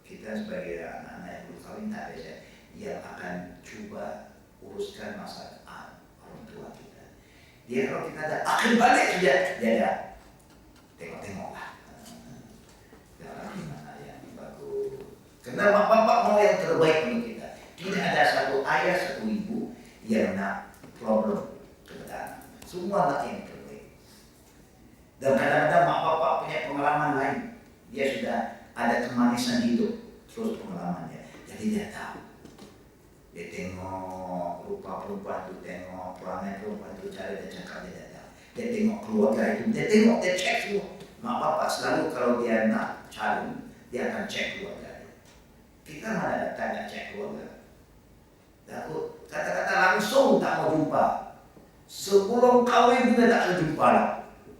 Kita sebagai anak-anak yang belum kawin tak ada yang akan cuba uruskan masalah orang tua kita. Dia kalau kita ada akan balik saja dia ada tengok-tengoklah. Gimana yang bagus. Karena mak bapak mau yang terbaik untuk kita. Tidak ada satu ayah, satu ibu yang nak problem kepada anak. Semua anak yang terbaik. Dan kadang-kadang mak bapak punya pengalaman lain. Dia sudah ada kemanisan hidup, terus pengalamannya. Jadi dia tahu. Dia tengok rupa perempuan itu, tengok perangai perempuan itu, cara dia cakap dia tahu. Dia tengok keluarga itu, dia tengok, dia cek semua. Mak bapak selalu kalau dia nak calon, dia akan cek keluarga dia. Kita mana datang nak cek keluarga? Takut kata-kata langsung tak mau jumpa. Sebelum kahwin juga tak mau jumpa lah.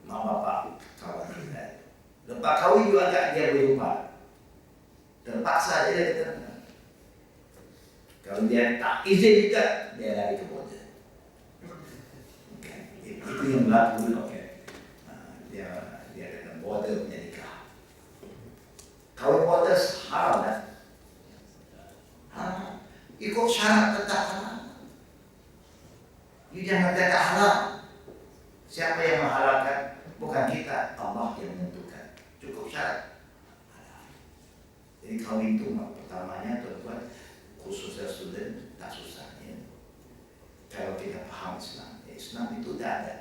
Mak bapak kawan kita. Lepas kahwin juga agak dia berjumpa. Terpaksa dia kata. Kalau dia tak izin juga, dia lari ke border. Okay. Itu yang berlaku. Okay. Dia kata border punya nikah. Kahwin border haram kan? Haram. Ikut syarat tetap halal. You jangan kata halal. Siapa yang menghalalkan? Bukan kita, Allah yang menentukan. Cukup syarat halal. Jadi kahwin itu pertamanya tuan-tuan, khususnya student tak susah ya. Kalau kita paham Islam, Islam itu tidak ada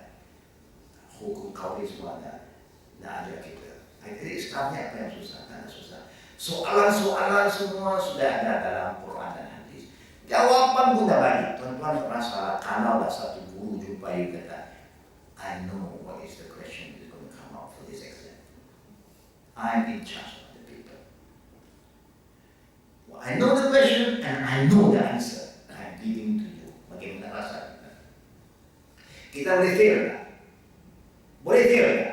hukum kahwin semua ada, tidak ada kita. Jadi Islamnya apa yang susah? Tak ada susah. Soalan-soalan semua sudah ada dalam Quran dan hadis. Jawaban pun dah banyak. Tuan-tuan pernah salah kalau ada satu guru jumpai kata, I know what is the question that is going to come out for this exam. I'm in charge of the people. Well, I know the question and I know the answer. I'm giving to you. Bagaimana rasa kita? Kita boleh fail tak? Boleh fail tak?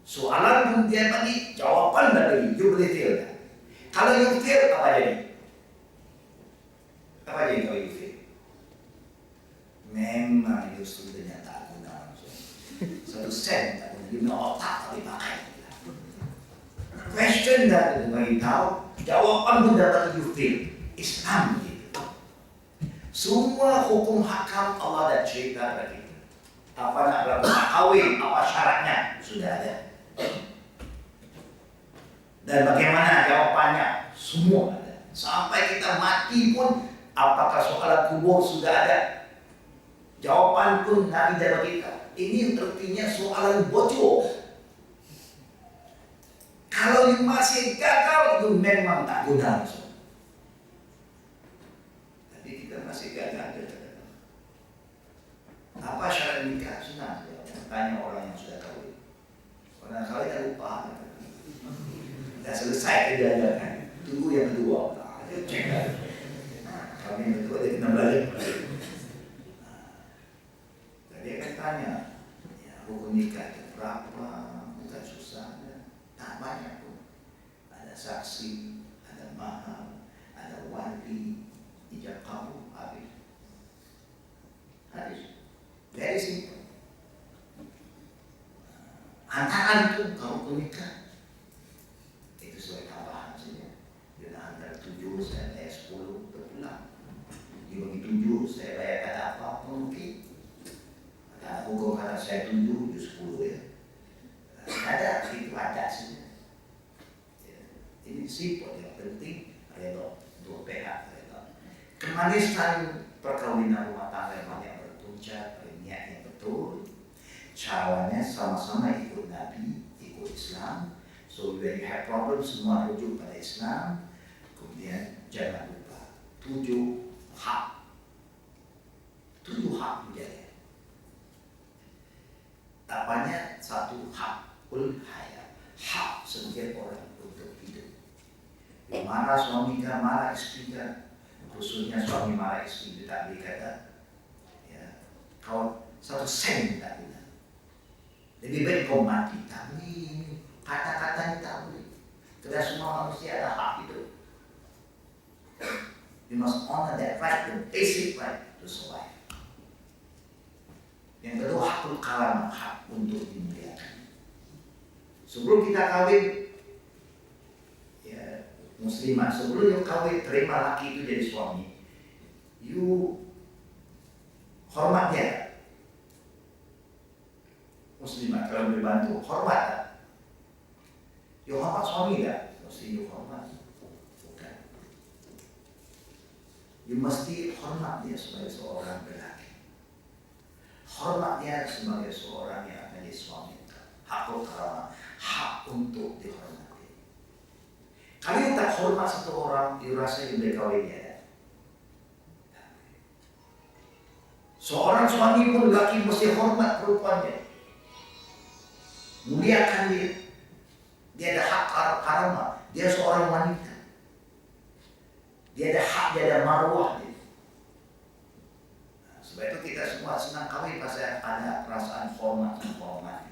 Soalan pun dia bagi, jawapan dah bagi. You boleh fail tak? Kalau you fail, apa jadi? Apa jadi kalau you fail? Memang you studentnya tak guna langsung. Satu sen tak guna. You punya otak tak dipakai. Question dah bagi tahu, jawapan pun dah bagi you fail. Islam begitu. Semua hukum hakam Allah dah cerita bagi kita. Apa nak berlaku kahwin, apa syaratnya sudah ada. Dan bagaimana jawapannya semua ada. Sampai kita mati pun, apakah soalan kubur sudah ada. Jawapan pun Nabi dah bagi kita. Ini artinya soalan bocor. Kalau you masih gagal, you memang tak guna. Tapi kita masih gagal. Apa syarat nikah? Senang. Tanya orang yang sudah kahwin. Orang kahwin dah lupa. Dah selesai kerjanya kan. Tunggu yang kedua. Cek kan. Kami yang kedua dia kena balik. Dia akan tanya, ya, hukum nikah itu berapa? Bukan susah. Tak banyak pun. Ada saksi, ada mahar, ada wali, ijab kabul, habis. Very simple. Hantaran itu kalau menikah itu sesuai tambahan saja. Dia hantar 7, saya bayar 10 terpulang. Dia bagi 7, saya bayar kata apa mungkin. Kata hukum kata saya 7, dia 10 ya. Ada itu ada saja. Ini simple yang penting rela dua pihak rela. Kemanisan perkawinan rumah tangga yang banyak berpuncak, niat yang betul. Caranya sama-sama ikut Nabi, ikut Islam. So when you have problem, semua rujuk pada Islam. Kemudian jangan lupa 7 hak. 7 hak menjadi. Apanya? 1 hak hayat. Hak setiap orang untuk hidup. Marah suami kan, marah istri kan. Khususnya suami marah istri tak boleh kata. Ya, kau 1 sen tak guna. Lebih baik kau mati. Tak boleh. Kata-katanya tak boleh. Kerana semua manusia ada hak hidup. You must honor that right, the basic right to survive. Yang kedua, hakul kalam, hak untuk dimuliakan. Sebelum kita kawin, ya, muslimah, sebelum you kawin, terima laki itu jadi suami, you hormat dia. Muslimah, kalau dibantu, hormat tak? You hormat suami tak? Mesti you hormat. Bukan. You mesti hormat dia sebagai seorang lelaki. Hormat dia sebagai seorang yang akan jadi suami. Hakul karama, hak untuk dihormati. Kalau you tak hormat satu orang, you rasa you boleh kawin dia. Seorang suami pun lelaki mesti hormat perempuannya. Muliakan dia. Dia ada hak karama. Dia seorang wanita. Dia ada hak, dia ada marwah dia. Nah, sebab itu kita semua senang kawin pasal ada perasaan hormat dan hormat.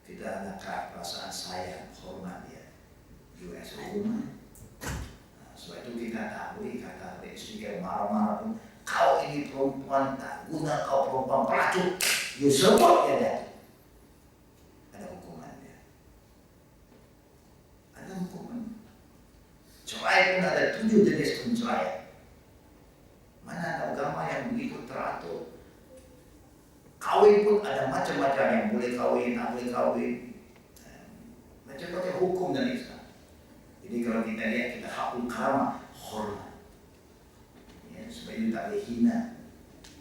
Kita ada perasaan sayang, hormat dia. You as a woman. Nah, sebab itu kita tak boleh kata istri kita marah-marah pun, kau ini perempuan tak guna, kau perempuan pelacur. You sebut dia dah. Ada hukuman dia. Ada hukuman. Cerai pun ada 7 jenis penceraian. Mana ada agama yang begitu teratur. Kawin pun ada macam-macam yang boleh kawin, tak boleh kawin. Macam-macam hukum dan Islam. Jadi kalau kita lihat, kita hakul karama, hormat. Ya, supaya dia tak boleh hina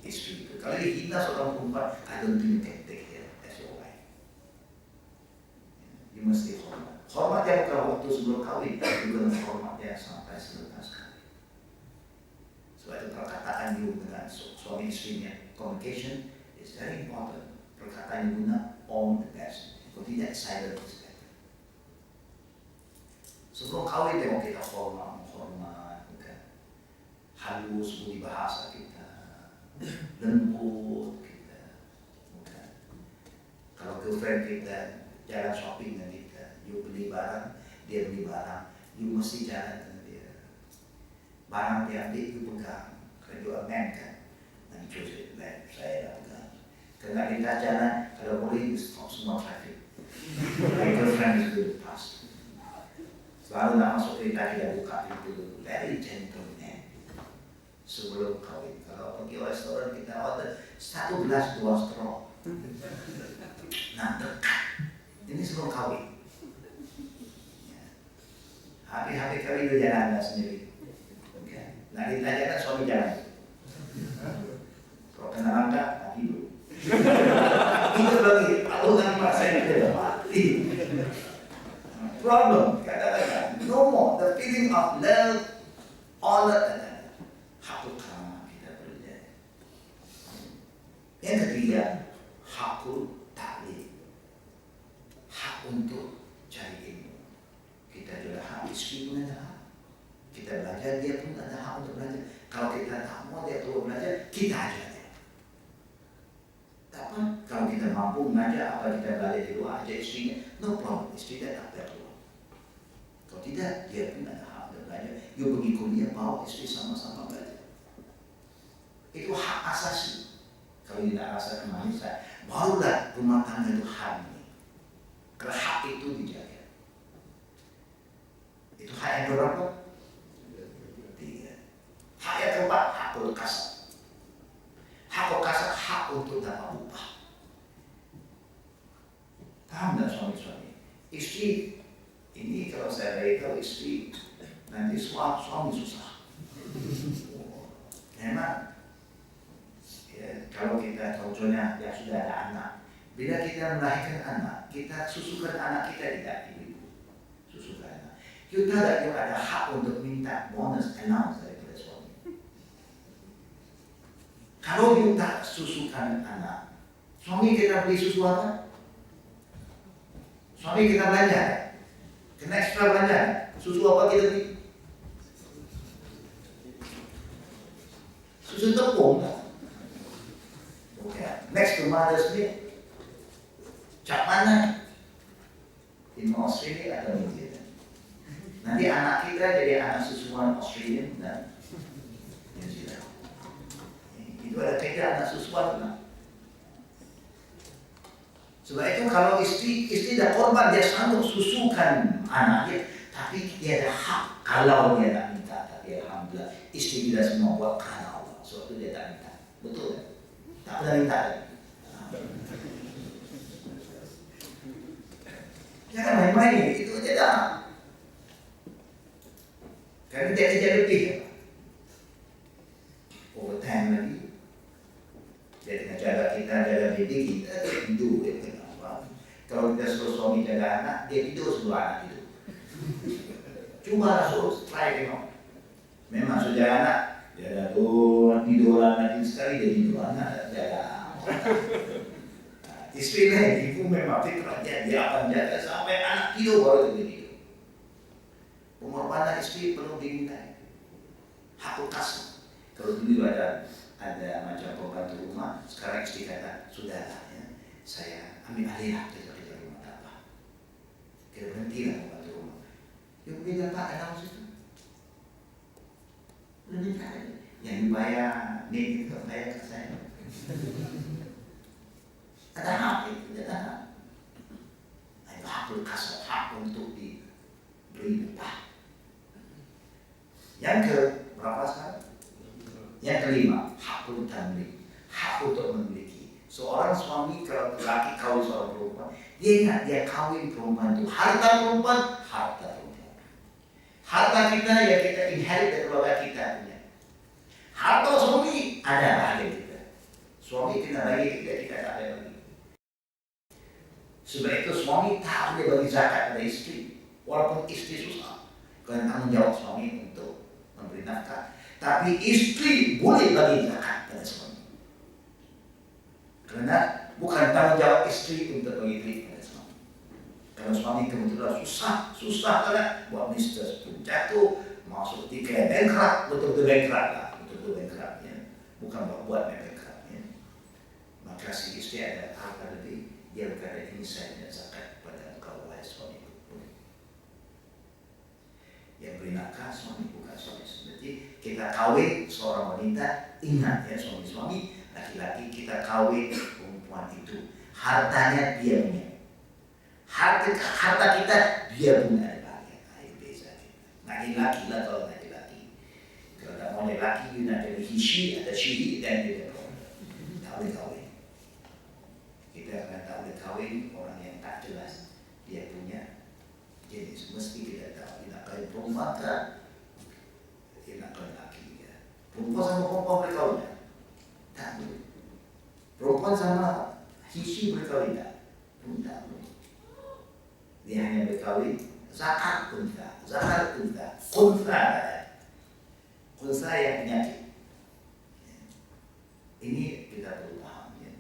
istri itu. Kalau dia hina seorang perempuan, I don't think you can take her as your wife. You mesti hormat. Hormat dia bukan waktu sebelum kawin, tapi juga hormat dia sampai selepas kawin. Sebab itu perkataan you dengan suami istrinya, communication is very important. Perkataan you guna on the best. Kalau tidak, silent is better. Sebelum kawin tengok kita hormat, bukan halus budi bahasa kita, lembut kita, bukan. Kalau girlfriend kita jalan shopping dengan kita, you beli barang, dia beli barang, you mesti jalan dengan dia. Barang dia ambil, you pegang. Kalau you a man kan, and choose it, man, saya dah pegang. Kalau kita jalan, kalau boleh, you stop semua traffic. My girlfriend is good fast. Selalu nak masuk kereta, kita buka pintu, very gentleman. Sebelum kawin, kalau pergi restoran kita order 1 gelas 2 straw. Nah dekat, ini sebelum kawin. Habis kawin dia jalan sendiri. Nah kita jalan suami jalan. Kalau kena langkah, tak hidup. Itu lagi, kalau nak paksa kita mati. Problem, kata-kata, no more. The feeling of love, honor, dan hakul karama kita berjaya. Yang ketiga, hakul ta'lim. Hak untuk cari ilmu. Kita juga hak, istri pun ada hak. Kita belajar, dia pun ada hak untuk belajar. Kalau kita tak mau dia perlu belajar, kita ajar dia. Tak apa, kalau kita mampu mengajar apa kita belajar di luar, ajar istrinya, no problem, istri dia tak perlu. Kalau tidak, dia pun ada hak untuk belajar. You pergi kuliah, bawa istri sama-sama belajar. Itu hak asasi. Kalau tidak rasa kemanisan, barulah rumah tangga itu harmoni. Kalau hak itu dijaga. Itu hak yang berapa? 3. Hak yang keempat, hakul kasab. Hakul kasab, hak untuk dapat upah. Paham tak suami-suami? Istri, ini kalau saya beritahu istri, nanti suami susah. Memang, ya, kalau kita contohnya yang sudah ada anak, bila kita melahirkan anak, kita susukan anak kita tidak ibu, susukan anak. Kita ada hak untuk minta bonus allowance daripada suami. Kalau kita susukan anak, suami kita beli susu apa? Suami kita belanja, kena ekstra belanja. Susu apa kita beli? Susu tepung. Okay. Next to Mother's Day, cap mana? Di Australia atau New Zealand? Nanti anak kita jadi anak susuan Australian dan New Zealand. Itu ada kaitan anak susuan kan? Sebab itu kalau istri dah korban, dia sanggup susukan anaknya, tapi dia ada hak kalau dia tak minta. Tapi alhamdulillah istri kita semua buat karena Allah. Sebab itu dia tak minta. Betul kan? Tak pernah minta. Jangan main-main, itu aja dah. Karena dia kerja lebih ya, overtime lagi. Dia dengan jaga kita, jaga baby kita, dia tidur ya kenapa? Kalau kita suruh suami jaga anak, dia tidur sebelum anak tidur. Coba suruh try tengok. Memang sudah jaga anak, dia dah tidur anak sekali dia tidur anak jaga. Istri lain ibu memang fitrahnya dia akan jaga sampai anak tidur baru dia tidur. Pengorbanan istri perlu diminta. Hak kasih. Kalau dulu ada macam pembantu rumah, sekarang istri kata sudahlah ya, saya ambil alih lah kerja rumah tak apa. Kita berhentilah pembantu rumah. Yang beda Pak announce itu. Lebih kaya. Yang dibayar nih itu bayar ke saya. Ada hak itu, ada hak. Itu hak kasih, hak untuk diberi upah. Yang ke berapa sekarang? Yang kelima, hak untuk tamlik, hak untuk memiliki. Seorang suami kalau laki kawin seorang perempuan, dia ingat dia kawin perempuan itu harta perempuan, harta perempuan. Harta kita yang kita inherit dari keluarga kita punya. Harta suami ada bagian kita. Suami kena bagi kita tak ada bagi. Sebab itu suami tak boleh bagi zakat pada istri, walaupun istri susah. Kerana tanggung jawab suami untuk memberi nafkah. Tapi istri boleh bagi zakat pada suami. Kerana bukan tanggung jawab istri untuk bagi duit pada suami. Kalau suami kebetulan susah kan buat bisnes pun jatuh, masuk tiga bankrupt, betul-betul bankrupt lah, betul-betul bankrupt ya. Bukan buat bankrupt ya. Maka si istri ada harta lebih, dia berkata ini saya punya zakat pada engkau wahai suami. Yang beri nafkah suami bukan suami. Seperti kita kawin seorang wanita, ingat ya suami-suami, laki-laki kita kawin perempuan itu hartanya dia punya. Harta kita dia punya ada bagian. Ayo beza kita. Laki-laki lah kalau laki-laki. Kalau tak mau laki, you nak jadi hishi atau syiri dan dia tak boleh kawin. Kita akan tak boleh kawin orang yang tak jelas dia punya. Jadi mesti kita tahu dia nak kawin perempuan kan, dia nak kawin laki ya. Perempuan sama perempuan boleh kawin tak? Tak boleh. Perempuan sama hishi boleh kawin tak? Pun tak boleh. Dia hanya berkawin zakat unta, zakat unta, kunsa yang penyakit. Ini kita perlu paham ya.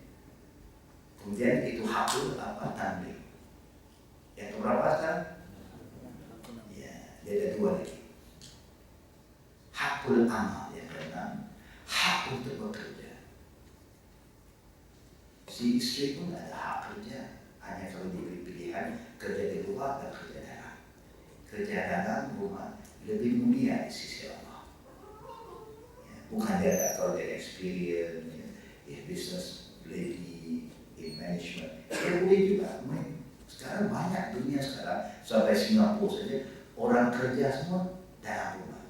Kemudian itu hakul apa tamlik. Yang keberapa sekarang? Ya, dia ada dua lagi. Hakul amal yang keenam, hak untuk bekerja. Si istri pun ada hak kerja. Hanya kalau diberi pilihan kerja di luar dan kerja dalam. Kerja dalam rumah lebih mulia di sisi Allah. Ya, bukan dia kalau dia experience, ya, business lady, in management, dia boleh juga. Sekarang banyak dunia sekarang sampai Singapura saja orang kerja semua dalam rumah.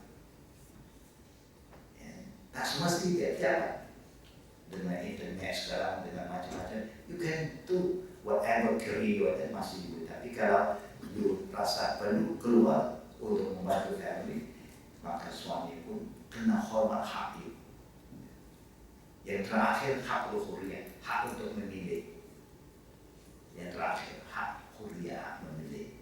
Ya, tak semestinya tiap dengan internet sekarang dengan macam-macam, you can do whatever career that masih boleh. Tapi kalau you rasa perlu keluar untuk membantu family, maka suami pun kena hormat hak you. Yang terakhir hak hurriyah, hak untuk memilih. Yang terakhir hak hurriyah, hak memilih.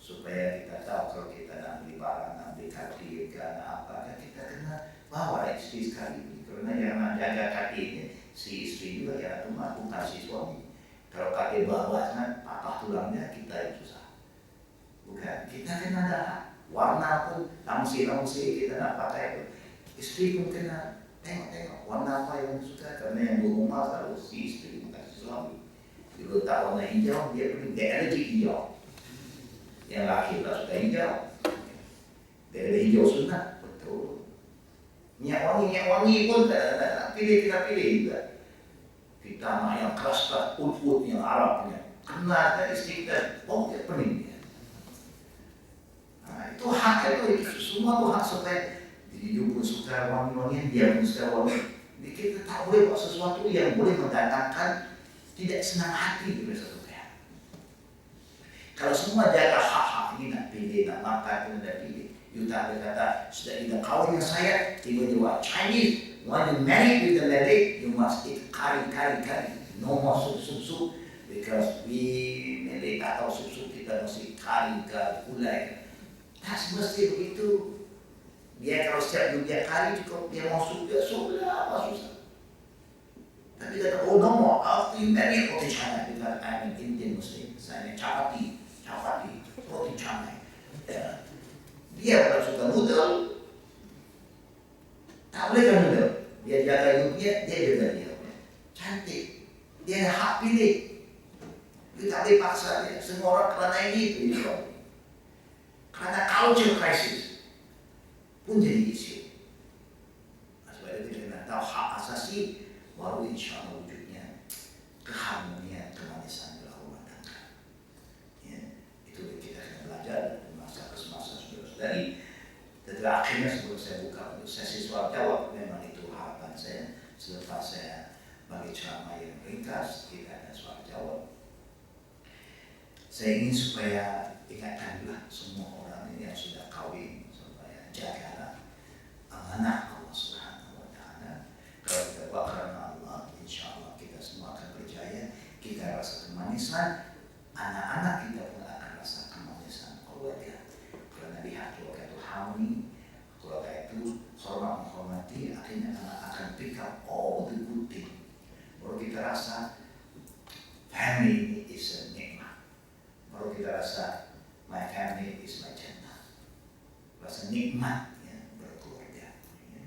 Supaya kita tahu kalau kita nak beli barang, nak beli kaki, nak apa, kita kena bawa istri sekali. Karena yang nak jaga kakinya si istri juga yang rumah, bukan si suami. Kalau kaki bawa sana patah tulangnya kita yang susah. Bukan, kita kena ada warna pun langsir kita nak pakai itu. Istri pun kena tengok warna apa yang suka, karena yang di rumah selalu si istri bukan si suami. Kalau tak warna hijau dia perlu dia allergi hijau. Yang laki tak suka hijau. Dia ada hijau sunat, betul. Minyak wangi pun tak kita pilih juga. Kita nak yang keras, ut yang Arab punya. Kena dari istri kita, dia pening dia. Nah, itu hak itu semua tu hak supaya dia pun suka wangi-wangian, dia pun suka wangi. Jadi kita tak boleh buat sesuatu yang boleh mendatangkan tidak senang hati dari satu pihak. Kalau semua jaga hak-hak ini nak pilih, nak makan, nak pilih, You tak boleh kata, sudah kita kahwin dengan saya, tiba-tiba Chinese, when you marry with the Malay, you must eat curry. No more soup, because we Malay tak tahu sup, kita mesti curry ke gulai. Tak semesti begitu. Dia kalau setiap dia curry, kalau dia mau sup, dia sup lah, apa susah. Tapi dia kata, oh no more, after you marry, roti China, because I'm an Indian Muslim, saya chapati, roti China. Dia kalau suka noodle, tak boleh kan noodle. Dia jaga hidupnya, dia jaga dia. Cantik. Dia hak pilih. Kita tak boleh paksa dia. Semua orang kerana ini itu. Kerana culture crisis pun jadi isu. Sebab itu kita nak tahu hak asasi, baru insya Allah wujudnya keharmonian, kemanisan dalam rumah tangga. Ya, itu yang kita kena belajar dari masa ke semasa saudara-saudari. Setelah akhirnya sebelum saya buka untuk sesi soal jawab, memang itu harapan saya. Selepas saya bagi ceramah yang ringkas, kita ada soal jawab. Saya ingin supaya ingatkanlah semua orang ini yang sudah kahwin, supaya jagalah amanah Allah Subhanahu Wa Taala. Kalau kita buat kerana Allah, insya Allah kita semua akan berjaya. Kita rasa kemanisan, anak-anak kita pun akan rasa kemanisan keluarga. Kerana lihat keluarga itu harmoni, keluarga itu hormat menghormati, akhirnya anak akan pick up all the good things. Baru kita rasa family is a nikmat. Baru kita rasa my family is my jannah. Rasa nikmat ya, berkeluarga. Ya.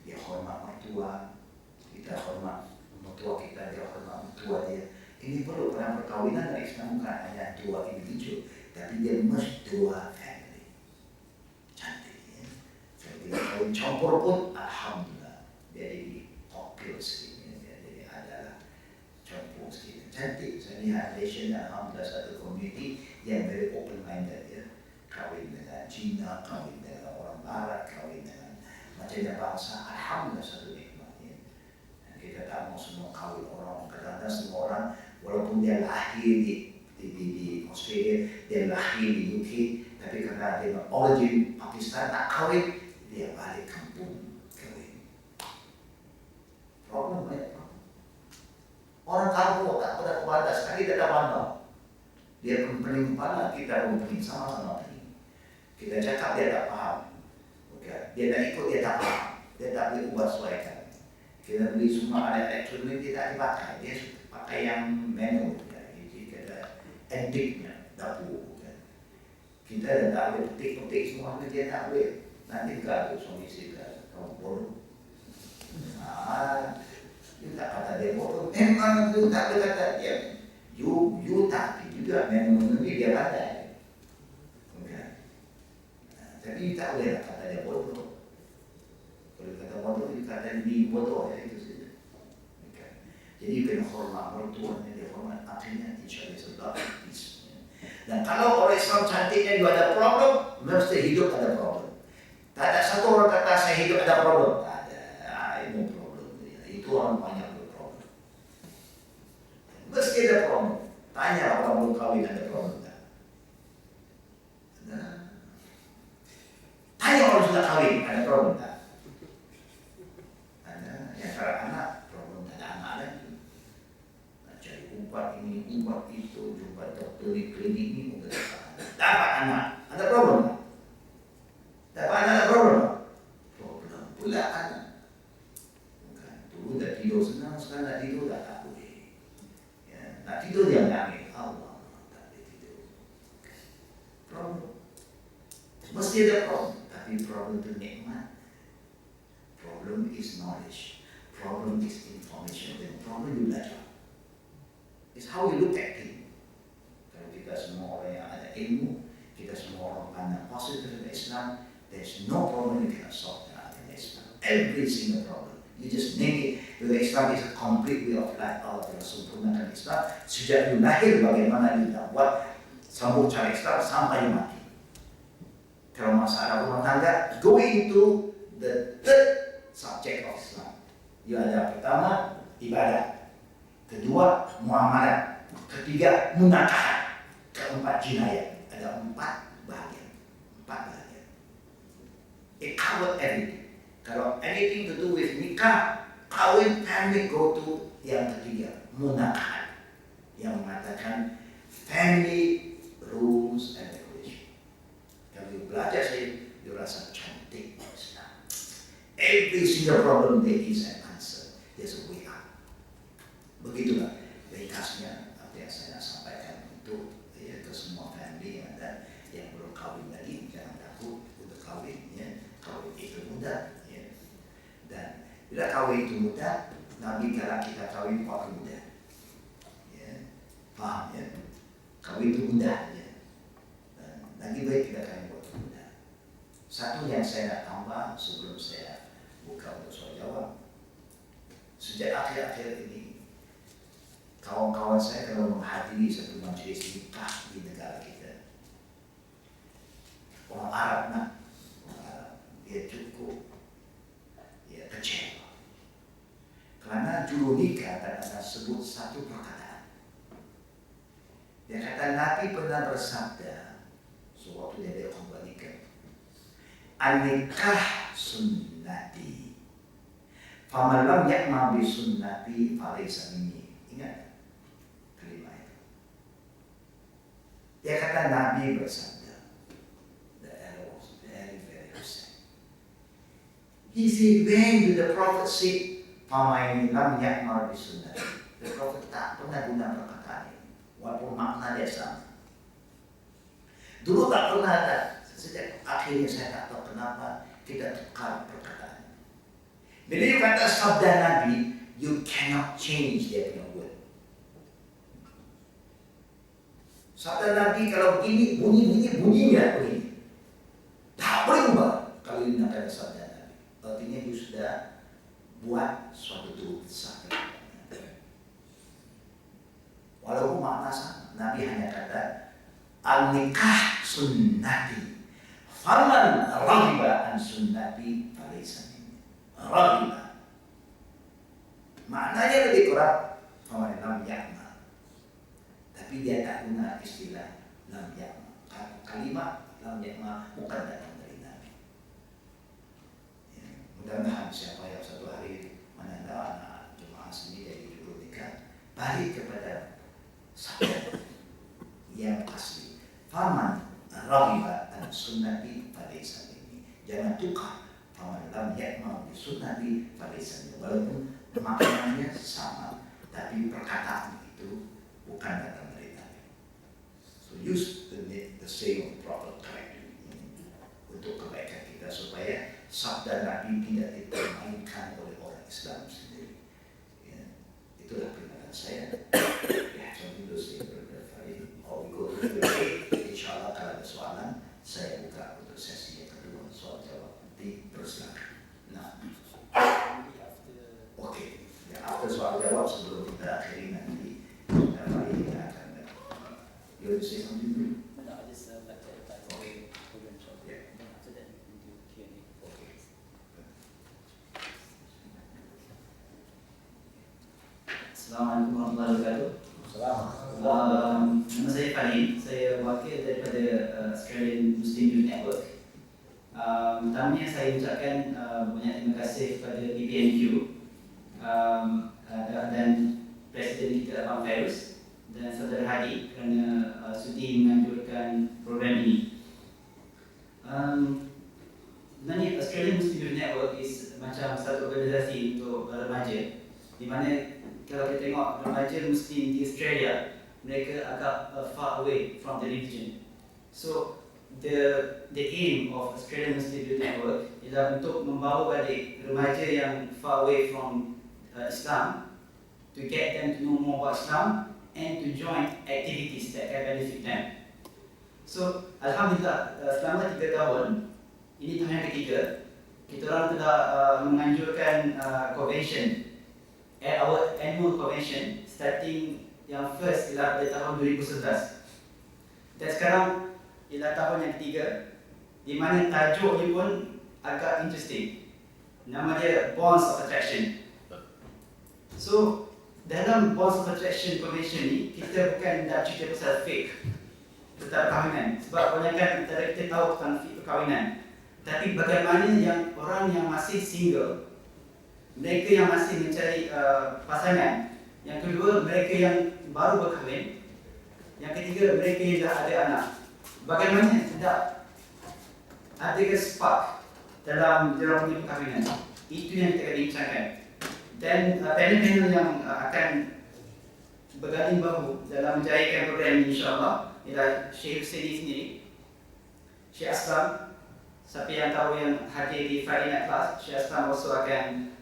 Dia hormat mertua, kita hormat mertua kita, dia hormat mertua dia. Ini perlu dalam perkawinan dari Islam, bukan hanya dua individu, tapi dia mesti dua family. Cantik ya. Kalau dia kawin campur pun, alhamdulillah, dia jadi popular sikit. Dia jadi adalah campur sikit. Cantik. Saya lihat Malaysia alhamdulillah satu community yang very open minded ya. Kawin dengan Cina, kawin dengan orang Barat, kawin dengan macam-macam bangsa. Alhamdulillah satu nikmat ya. Kita tak mau semua kawin orang. Kadang-kadang semua orang walaupun dia lahir di Australia, dia lahir di UK, tapi karena dia origin Pakistan tak kawin, dia balik kampung kawin. Problem banyak. Orang kampung tak pernah kepada sekali dia tak pandang. Dia pening kepala, kita pun pening sama-sama pening. Kita cakap dia tak faham. Okay. Dia tak ikut, dia tak faham. Dia tak boleh ubah sesuaikan. Kita beli semua ada elektronik, dia tak dipakai. Dia pakai yang manual. Jadi kita antiknya, dapur. Kita dah tak boleh petik-petik semua, dia tak boleh. Nanti gaduh suami isteri, kamu bodoh. You tak kata dia bodoh, memang you tak boleh kata dia. You tak juga memang dia pandai. Okay. Tapi you tak boleh kata dia bodoh. Kalau kata bodoh, you kata dia bodoh ya, itu saja. Okay. Jadi you kena hormat mertuanya, dia hormat akhirnya insyaAllah sebab peace. Dan kalau orang Islam cantiknya juga ada problem, mesti hidup ada problem. Tak ada satu orang kata saya hidup ada problem. Tak ada, itu problem. Itu orang banyak berproblem. Mesti ada problem. Tanya orang belum kahwin ada problem tak? Tanya orang sudah kahwin ada problem tak? Ada. Yang kalau anak problem tak ada anak lagi. Nak cari umpat ini, umpat itu, jumpa dokter di klinik ini, mungkin dapat anak. Ada problem tak? Dapat anak ada problem tak? Problem pula anak. Dulu dah tidur senang, sekarang nak tidur dah tak boleh. Ya, nak tidur dia nangis. Allah, tak boleh tidur. Problem. Mesti ada problem. Tapi problem itu nikmat. Problem is knowledge. Problem is information. Dan problem you belajar. It's how you look at things. Kalau kita semua orang yang ada ilmu, kita semua orang pandang positif dengan Islam, there's no problem you cannot solve dengan Islam. Every single problem. You just name it. Because Islam is a complete way of life. Allah telah sempurnakan Islam. Sejak you lahir, bagaimana you nak buat sambung cara Islam sampai you mati. Kalau masalah rumah tangga, go into the third subject of Islam. You ada pertama, ibadah. Kedua, muamalah. Ketiga, munakahat. Keempat, jinayah. Ada 4 bahagian. 4 bahagian. It covered everything. Kalau anything to do with nikah, kawin, family go to yang ketiga, munakahat, yang mengatakan family rules and regulation. Kalau you belajar saya, you rasa cantik Islam. Every single problem there is an answer. There's a way out. Begitulah ringkasnya apa yang saya nak sampaikan untuk ya, ke semua family yang ada yang belum kahwin lagi, jangan takut untuk kahwin. Ya. Kahwin itu mudah. Ya. Dan bila kahwin itu mudah, Nabi kala kita kahwin waktu muda. Ya. Faham ya? Kahwin itu mudah. Ya. Dan lagi baik kita kahwin waktu muda. Satu yang saya nak tambah sebelum saya buka untuk soal jawab. Sejak akhir-akhir ini, kawan-kawan saya kalau menghadiri satu majlis nikah di negara kita, orang Arab nak, dia cukup kecewa. Kerana juru nikah kadang-kadang sebut satu perkataan. Dia kata Nabi pernah bersabda, sewaktu dia khutbah nikah, an-nikah sunnati, faman lam ya'mal bi sunnati falaysa minni. Ingat kalimat itu. Dia kata Nabi bersabda, the error was very, very upset. He said, when did the Prophet say, faman lam ya'mal bi sunnati? The Prophet tak pernah guna perkataan ini, walaupun makna dia sama. Dulu tak pernah ada. Sejak akhirnya saya tak tahu kenapa kita tukar perkataan. Bila you kata sabda Nabi, you cannot change dia punya word. Sabda Nabi kalau begini, bunyinya begini. Tak boleh ubah kalau you nak kata sabda Nabi. Artinya you sudah buat suatu tu sabda. Walaupun makna sama, Nabi hanya kata al-nikah sunnati. Faman raghiba an sunnati falaysa minni. Raghiba. Maknanya lebih kurang faman lam ya'mal. Tapi dia tak guna istilah lam ya'mal. Kalimat lam ya'mal bukan datang dari Nabi. Ya, mudah-mudahan siapa yang satu hari menanda anak jemaah sini dari juru nikah balik kepada sabda yang asli. Faman raghiba an sunnati falaysa minni. Jangan tukar faman lam ya'mal bi sunnati falaysa minni. Walaupun maknanya sama, tapi perkataan itu bukan datang dari Nabi. So use the saying of Prophet correctly untuk kebaikan kita supaya sabda Nabi tidak dipermainkan oleh orang Islam sendiri. Ya, itulah perkataan saya. Ya, contoh saya berkali-kali. We go to the debate. InsyaAllah kalau ada soalan, saya buka untuk sesi yang kedua, soal jawab. Nanti persilakan. Nah, okey. Ya, after soal jawab sebelum kita akhiri nanti, kita akan. You want to say something dulu? No, I just like to advise the program short. Yeah. Then after that, we can do Q&A. Okey. Assalamualaikum warahmatullahi wabarakatuh. Nama saya Fahim, saya wakil daripada Australian Muslim Youth Network. Pertamanya saya ucapkan banyak terima kasih kepada PPNQ dan Presiden kita Abang Fairuz dan Saudara Hadi kerana sudi menganjurkan program ini. Sebenarnya Australian Muslim Youth Network is macam satu organisasi untuk remaja, di mana kalau kita tengok remaja Muslim di Australia, mereka agak far away from the religion. So the aim of Australian Muslim Youth Network ialah untuk membawa balik remaja yang far away from Islam, to get them to know more about Islam and to join activities that can benefit them. So Alhamdulillah, selama 3 tahun, ini tahun yang ketiga, kita orang telah menganjurkan convention. At our annual convention, starting yang first ialah pada tahun 2011 dan sekarang ialah tahun yang ketiga, di mana tajuk ni pun agak interesting. Nama dia Bonds of Attraction. So dalam Bonds of Attraction convention ni, kita bukan nak cerita pasal fake tentang perkahwinan, sebab kebanyakan antara kita tahu tentang fake perkahwinan. Tapi bagaimana yang orang yang masih single, mereka yang masih mencari pasangan. Yang kedua, mereka yang baru berkahwin. Yang ketiga, mereka yang dah ada anak. Bagaimana tidak ada spark dalam punya perkahwinan. Itu yang kita akan bincangkan. Dan panel-panel yang akan berganding bahu dalam menjayakan program ini insyaAllah ialah Syekh Husseini sendiri, Syekh Aslam. Siapa yang tahu yang hadir di Friday Night Class, Syekh Aslam also akan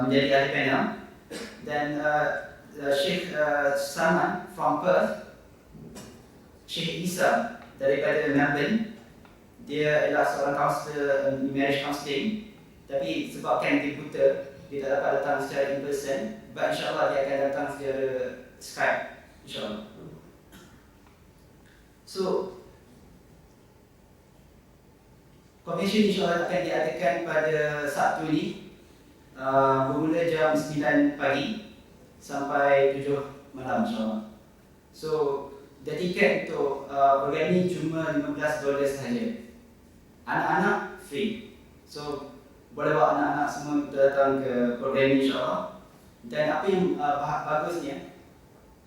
menjadi ahli panel. Dan Syekh Salman from Perth, Syekh Isa daripada Melbourne. Dia adalah seorang kaunselor marriage counselling, tapi sebabkan dia buta, dia tak dapat datang secara in person, but insyaAllah dia akan datang secara Skype, insyaAllah. So, convention insyaAllah akan diadakan pada Sabtu ini, bermula jam 9 pagi sampai 7 malam insyaAllah. So, the tiket untuk program ini cuma $15 sahaja. Anak-anak free. So, boleh bawa anak-anak semua datang ke program ini insyaAllah. Dan apa yang bagusnya,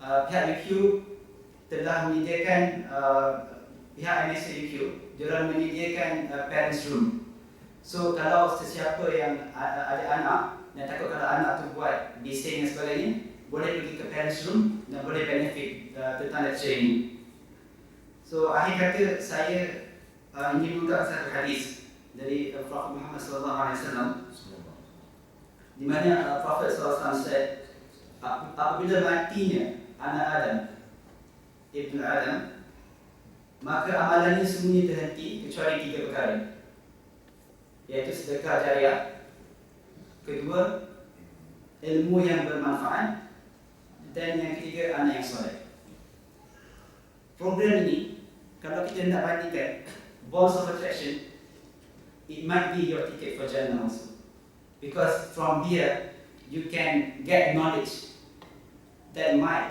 pihak UQ telah menyediakan, pihak MSUQ, diorang menyediakan parents room. So, kalau sesiapa yang ada anak dan takut kalau anak tu buat bising dan sebagainya, boleh pergi ke parents room dan boleh benefit tentang lecture ini. So, akhir kata saya ingin mengungkap satu hadis dari Prophet Muhammad SAW, di mana Prophet SAW said, apabila matinya anak Adam, Ibn Adam, maka amalannya semuanya terhenti kecuali 3 perkara, iaitu sedekah jariah, kedua, ilmu yang bermanfaat, dan yang ketiga, anak yang soleh. Program ini, kalau kita nak bandingkan Bonds of Attraction, it might be your ticket for Jannah also. Because from here, you can get knowledge that might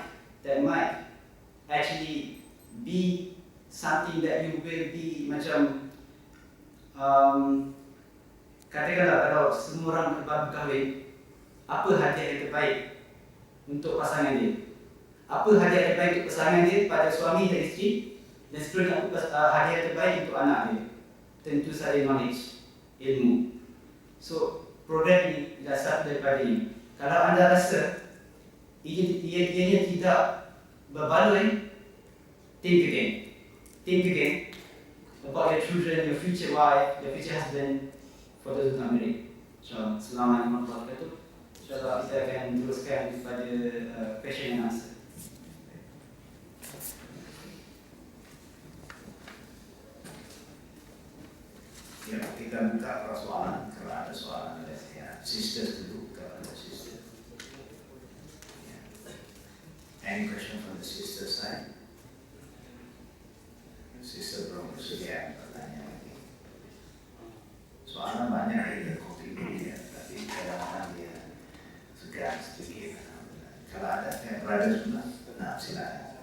actually be something that you will be macam katakanlah kalau semua orang baru kahwin, apa hadiah yang terbaik untuk pasangan dia? Apa hadiah yang terbaik untuk pasangan dia pada suami dan isteri? Dan seterusnya apa hadiah terbaik untuk anak dia? Tentu saja knowledge, ilmu. So, program ini adalah satu daripada ini. Kalau anda rasa ianya tidak berbaloi, think again. Think again about your children, your future wife, your future husband, for those who are not married. InsyaAllah. Assalamualaikum warahmatullahi wabarakatuh. InsyaAllah kita akan teruskan pada question and answer. Ya, kita buka persoalan. Kalau ada soalan dari sisters dulu, kalau ada sisters. Ya. Any question from the sister side? Sister belum bersedia bertanya lagi. Soalnya banyak yang kontribusi ya, tapi kadang-kadang dia segan sedikit. Kalau ada yang berada sebelah, nah silakan.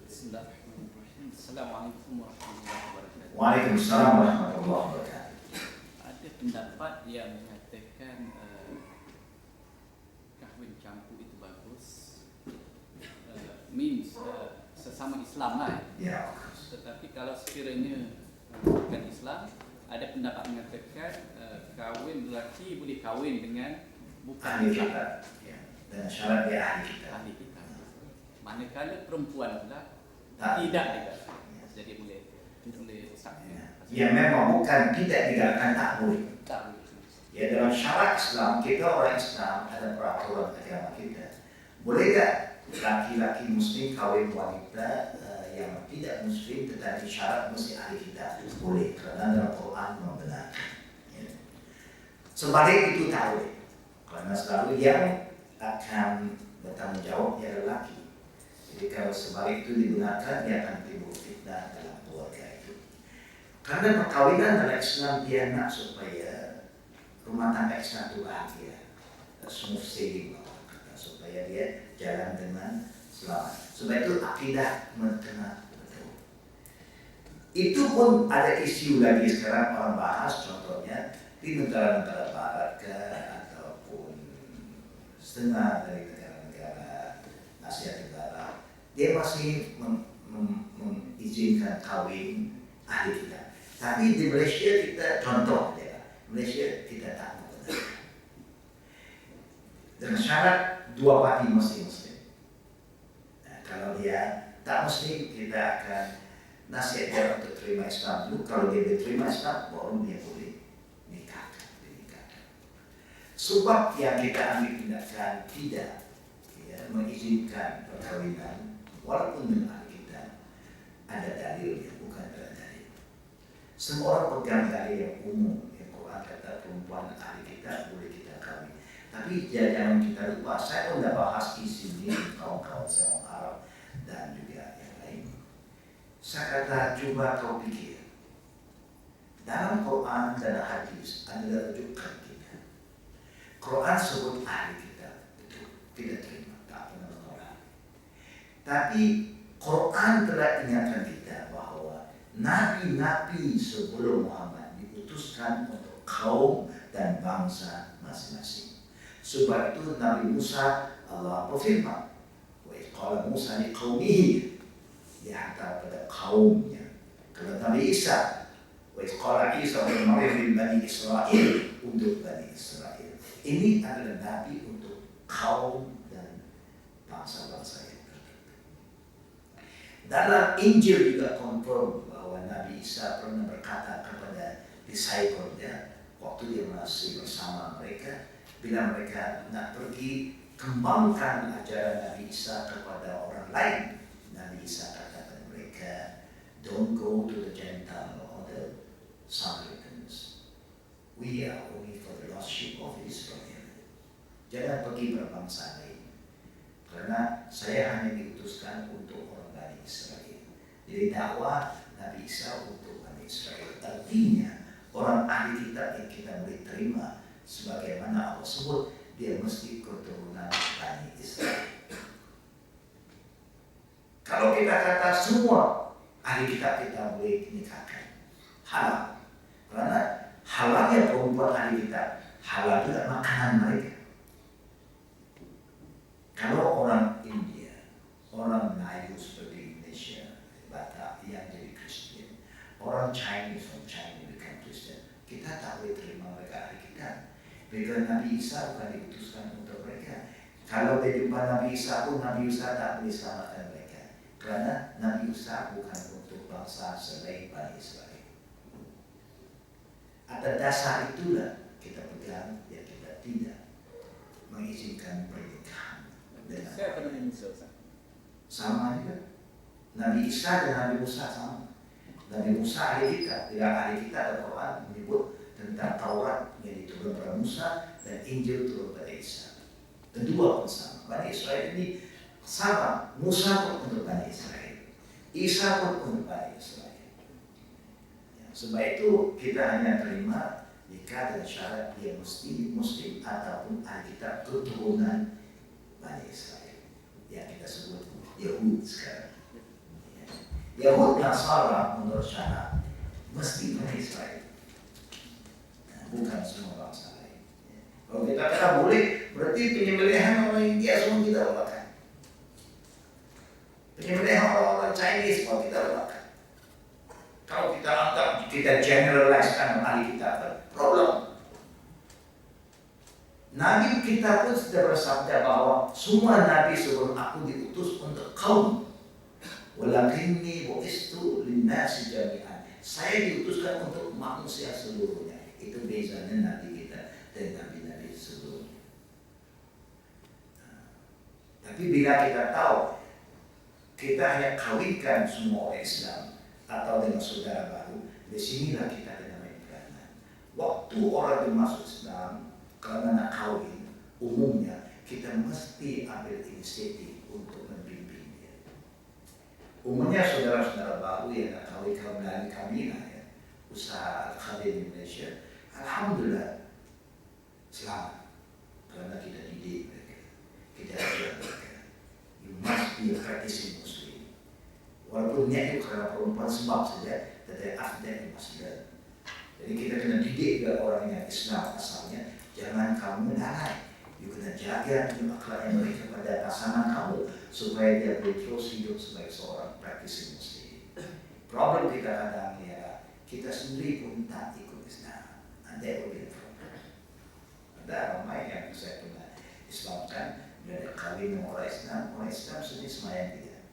Bismillahirrahmanirrahim. Assalamualaikum warahmatullahi wabarakatuh. Waalaikumsalam warahmatullahi wabarakatuh. Ada pendapat yang mengatakan kahwin campur itu bagus, means sesama Islam lah. Ya. Tetapi kalau sekiranya bukan Islam, ada pendapat mengatakan kahwin lelaki boleh kahwin dengan bukan Ahli Islam, kitab, ya. Dan syarat dia ahli kitab. ahli kitab. Manakala perempuan pula Tak. tidak juga, jadi boleh rusak. Ya memang bukan tidak digalakkan, tak boleh. Tak boleh. Ya dalam syarat Islam, kita orang Islam ada peraturan agama kita. Boleh tak laki-laki muslim kahwin wanita yang tidak muslim tetapi syarat mesti ahli kitab? Boleh, kerana dalam Quran membenarkan. Ya. Sebalik itu tak boleh. Karena selalu yang akan bertanggung jawab dia lelaki. Jadi kalau sebalik itu digunakan, dia akan timbul fitnah dalam keluarga itu. Karena perkawinan dalam Islam dia nak supaya rumah tangga Islam itu bahagia, smooth sailing, supaya dia jalan dengan selamat. Sebab itu akidah kena betul. Itu pun ada isu lagi sekarang orang bahas, contohnya di negara-negara barat ataupun setengah dari negara-negara Asia Tenggara, dia masih mengizinkan kawin ahli kita. Tapi di Malaysia kita contoh ya, Malaysia kita tak menggunakan. Dengan syarat dua parti masing-masing. Nah, kalau dia tak muslim, kita akan nasihat dia untuk terima Islam dulu. Kalau dia terima Islam, baru dia boleh dinikahkan. Sebab yang kita ambil tindakan tidak mengizinkan perkawinan, walaupun dengan kita ada dalilnya, bukan ada dalil. Semua orang pegang dalil yang umum, yang Quran kata perempuan ahli kita boleh kita kawin. Tapi jangan kita lupa, saya pun dah bahas isu ini dengan kawan-kawan saya orang Arab dan juga yang lain. Saya kata, coba kau pikir, dalam Quran dan hadis adalah rujukan kita. Quran sebut ahli kita, betul, tidak terima, tak pernah menolak. Tapi Quran telah ingatkan kita bahwa nabi-nabi sebelum Muhammad diutuskan untuk kaum dan bangsa masing-masing. Sebab itu Nabi Musa Allah berfirman, wa qala Musa liqaumihi, dia hantar pada kaumnya. Kalau Nabi Isa, wa qala Isa ibn Maryam lil bani Israil, untuk bani Israel. Ini adalah nabi untuk kaum dan bangsa-bangsa yang tertentu. Dalam Injil juga confirm bahwa Nabi Isa pernah berkata kepada disciple-nya waktu dia masih bersama mereka, bila mereka nak pergi kembangkan ajaran Nabi Isa kepada orang lain, Nabi Isa kata kepada mereka, don't go to the Gentile or the Samaritans. We are only for the lost sheep of Israel. Jangan pergi berbangsa lain, karena saya hanya diutuskan untuk orang Bani Israel. Jadi dakwah Nabi Isa untuk Bani Israel. Artinya orang ahli kitab yang kita boleh terima sebagaimana Allah sebut, dia mesti keturunan Bani Israel. Kalau kita kata semua ahli kitab kita boleh nikahkan, halal. Karena halalnya perempuan ahli kitab, halal juga makanan mereka. Kalau orang India, orang Melayu seperti Indonesia, Batak yang jadi Kristen, orang Chinese from China become Kristen, kita tak boleh terima mereka ahli kitab. Because Nabi Isa bukan diutuskan untuk mereka. Kalau dia jumpa Nabi Isa pun, Nabi Isa tak boleh selamatkan mereka. Kerana Nabi Isa bukan untuk bangsa selain Bani Israel. Atas dasar itulah kita pegang, ya kita tidak mengizinkan pernikahan. Saya pernah menyusul. Sama juga. Nabi Isa dan Nabi Musa sama. Nabi Musa ahli kitab, tidak ahli kitab dan Quran menyebut tentang Taurat yang diturunkan pada Musa dan Injil turun pada Isa. Kedua pun sama. Bani Israel ini sama. Musa pun untuk Bani Israel, Isa pun untuk Bani Israel. Ya, sebab itu kita hanya terima nikah dengan syarat dia mesti Muslim ataupun ahli kitab keturunan Bani Israel. Yang kita sebut Yahud sekarang. Ya. Yahud Nasara menurut syarat mesti Bani Israel. Bukan semua bangsa lain. Kalau kita kata boleh, berarti penyembelihan orang India semua kita lakukan. Penyembelihan orang Chinese semua kita lakukan. Kalau kita anggap, kita generalizekan ahli kita, problem. Nabi kita pun sudah bersabda bahwa semua nabi sebelum aku diutus untuk kaum. Walakinni bu'istu linnasi jami'an. Saya diutuskan untuk manusia seluruhnya. Itu bezanya Nabi kita dan Nabi-Nabi sebelumnya. Tapi bila kita tahu kita hanya kawinkan semua orang Islam atau dengan saudara baru, di sinilah kita kena main peranan. Waktu orang itu masuk Islam, kalau nak kawin, umumnya kita mesti ambil inisiatif untuk membimbing dia. Umumnya saudara-saudara baru yang nak kawin melalui kami lah ya, usaha Al-Khadir Indonesia, alhamdulillah selamat karena kita didik mereka, kita ajar mereka. You must be a practicing Muslim. Walaupun niat itu karena perempuan sebab saja, Tetapi after that you must learn. Jadi kita kena didik juga orang yang Islam asalnya, jangan kamu lalai. You kena jaga akhlaknya mereka pada pasangan kamu supaya dia boleh terus hidup sebagai seorang praktisi muslim. Problem kita kadang ya kita sendiri pun tak ikut Islam. And that will be the problem. Ada ramai yang saya pernah Islamkan, bila kawin dengan orang Islam sendiri semayang tidak.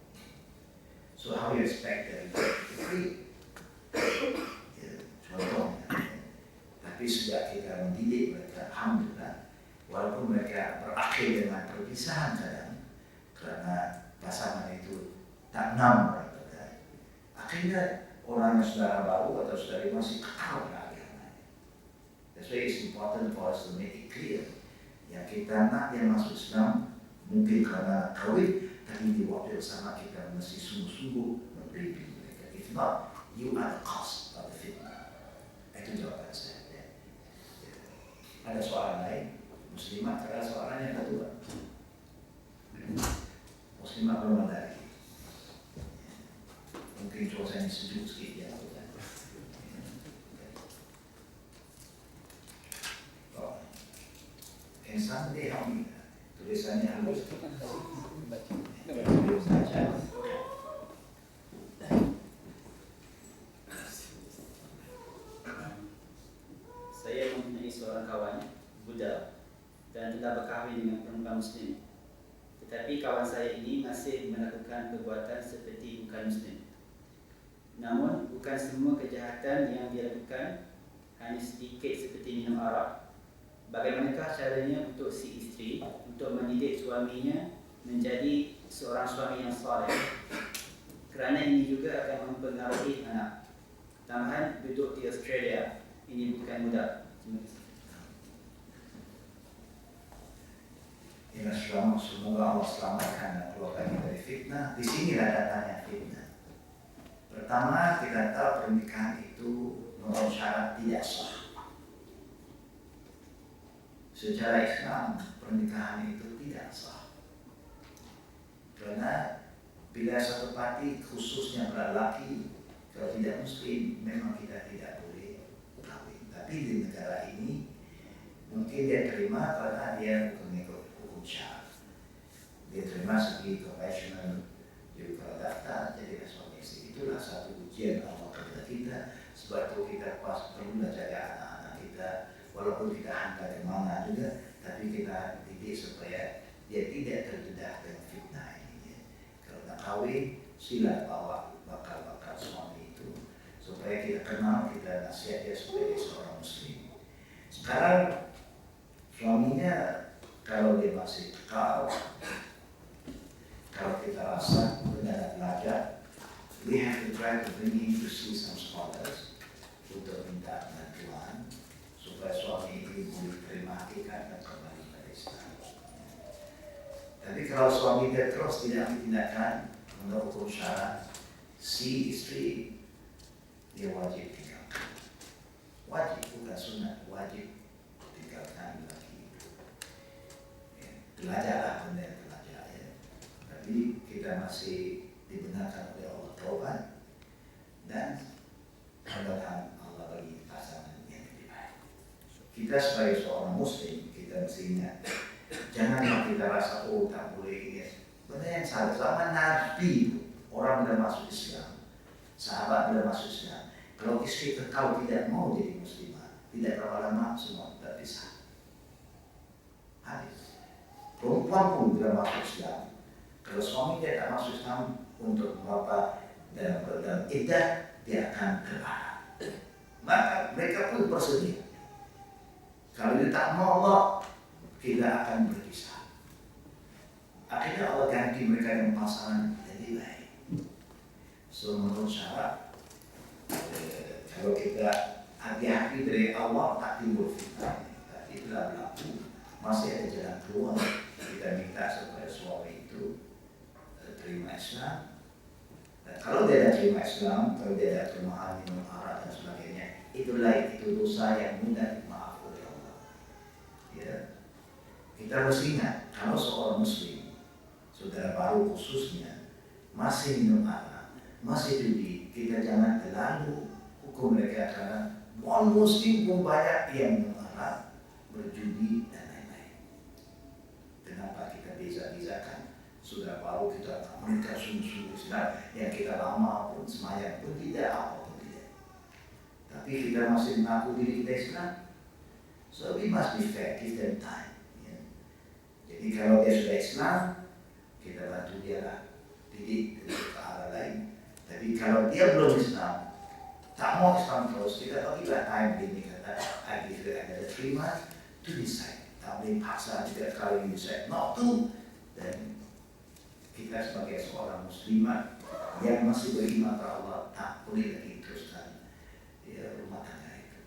So how you expect them to free? Contohnya, tapi sejak kita mendidik mereka, alhamdulillah, walaupun mereka berakhir dengan perpisahan kadang, karena pasangan itu tak nampak pada, akhirnya orang yang saudara baru atau saudari masih kekal pada agamanya. That's why it's important for us to make it clear. Yang kita nak dia masuk Islam, mungkin karena kawin, tapi di waktu yang sama kita mesti sungguh-sungguh membimbing mereka. If not, you are the cause of the fitnah. Itu jawaban saya. Ya. Ada soalan lain? Muslimah, ada soalan yang kedua. Muslimah belum ada lagi. Mungkin cuacanya sejuk sedikit ya. Oh. Insan dia hamil. Tulisannya halus. Beliau saja. Saya mempunyai seorang kawan, Buddha, dan telah berkahwin dengan perempuan Muslim. Tetapi kawan saya ini masih melakukan perbuatan seperti bukan Muslim. Namun, bukan semua kejahatan yang dia lakukan, hanya sedikit seperti minum arak. Bagaimanakah caranya untuk si isteri untuk mendidik suaminya menjadi seorang suami yang soleh? Kerana ini juga akan mempengaruhi anak. Tambahan, duduk di Australia ini bukan mudah. Terima kasih. Ya, semoga Allah selamatkan dan keluarganya dari fitnah. Di sinilah datangnya fitnah. Pertama, kita tahu pernikahan itu menurut syarat tidak sah. Secara Islam, pernikahan itu tidak sah. Karena bila satu parti khususnya lelaki, kalau tidak Muslim, memang kita tidak boleh kawin. Tapi di negara ini, mungkin dia terima karena dia mengikut hukum syara. Dia terima segi konvensional, jadi kalau daftar jadi suami istri. Itulah satu ujian Allah kepada kita. Sebab itu kita perlu jaga anak-anak kita, walaupun kita hantar ke mana juga, tapi kita didik supaya dia tidak terdedah dengan fitnah ini. Kalau nak kawin, sila bawa bakal suami itu, supaya kita kenal, kita nasihat dia supaya dia seorang Muslim. Sekarang suaminya kalau dia masih kekal, kalau kita rasa benar belajar, we have to try to bring him to see some scholars untuk minta bantuan supaya suami ini boleh terima hakikat dan kembali pada Islam. Tapi kalau suami dia terus tidak tindakan menurut hukum syarat, si istri dia wajib tinggalkan. Wajib, bukan sunat, wajib tinggalkan lelaki itu. Ya, belajarlah benda yang belajar ya. Tapi kita masih dibenarkan oleh Allah taubat dan mudah-mudahan Allah bagi pasangan yang lebih baik. Kita sebagai seorang Muslim, kita mesti ingat, janganlah kita rasa tak boleh ini. Benda yang salah, zaman Nabi orang bila masuk Islam, sahabat bila masuk Islam, kalau istri kekal tidak mau jadi muslimah, tidak berapa lama semua terpisah. Habis. Perempuan pun bila masuk Islam, kalau suami dia tak masuk Islam untuk beberapa dalam iddah, dia akan terbarak. Maka mereka pun bersedia. Kalau dia tak mau Allah, kita akan berpisah. Akhirnya Allah ganti mereka dengan pasangan lebih baik. So menurut syarat, kalau kita hati-hati dari Allah tak timbul fitnah. Tapi itulah berlaku. Masih ada jalan keluar. Kita minta supaya suami itu terima Islam. Dan kalau dia tidak terima Islam, kalau dia tidak memahami minum arak dan sebagainya, itu dosa yang mudah dimaaf oleh Allah. Ya. Kita harus ingat, kalau seorang Muslim, saudara baru khususnya, masih minum arak, masih judi, kita jangan terlalu hukum mereka karena non-muslim pun banyak yang mengarah berjudi dan lain-lain. Kenapa kita beza-bezakan? Sudah baru kita mereka sungguh-sungguh Islam, yang kita lama pun semayang pun tidak, apa pun tidak. Tapi kita masih mengaku diri kita Islam. So we must be fair, give them time. Ya. Jadi kalau dia sudah Islam, kita bantu dia lah, didik ke arah lain. Tapi kalau dia belum Islam, tak mau Islam terus, kita bagilah time ini kata, I give you another 3 months to decide. Tak boleh paksa juga kalau you decide not to, dan kita sebagai seorang muslimah yang masih beriman kepada Allah tak boleh lagi teruskan rumah tangga itu.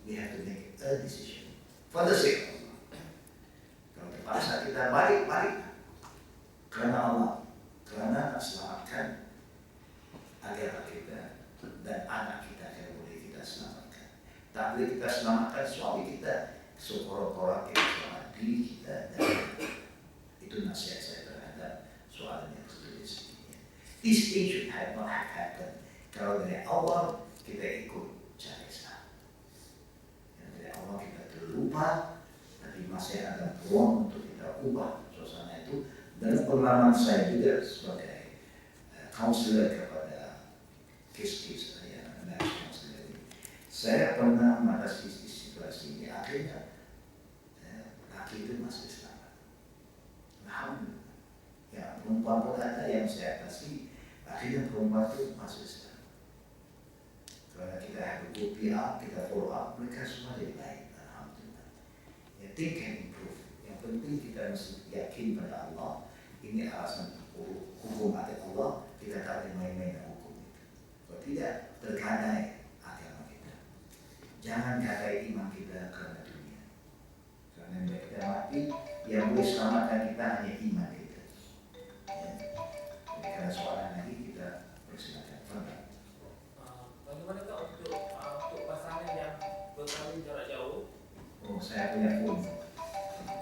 We have to make a decision for the sake of Allah. Kalau terpaksa kita balik kerana Allah, kerana nak selamatkan agama kita dan anak kita yang boleh kita selamatkan. Tak boleh kita selamatkan suami kita, seorang-orang kita selamat diri kita, dan itu nasihat saya terhadap soalan yang tertulis ini. This thing should not have happened. Kalau dari awal kita ikut cara Islam. Dari awal kita terlupa, tapi masih ada ruang untuk kita ubah suasana itu. Dan pengalaman saya juga sebagai counselor kepada kes-kes marriage counselor ini, saya pernah mengatasi situasi ini. Akhirnya laki itu masih selamat. Alhamdulillah. Ya, perempuan pun ada yang saya atasi, akhirnya perempuan itu masuk Islam. Karena kita have a good PR, kita follow up, mereka semua jadi baik. Alhamdulillah. Ya, things can improve. Yang penting kita mesti yakin pada Allah. Ini alasan hukum adat Allah, kita tak boleh main-main dengan hukum itu. Kalau tidak, tergadai agama kita. Jangan gadai iman kita kerana dunia. Kerana bila kita mati, yang boleh selamatkan kita hanya iman kita. Jadi kalau soalan lagi kita persilakan. Faham? Bagaimanakah untuk pasangan yang berkahwin jarak jauh? Oh, saya punya phone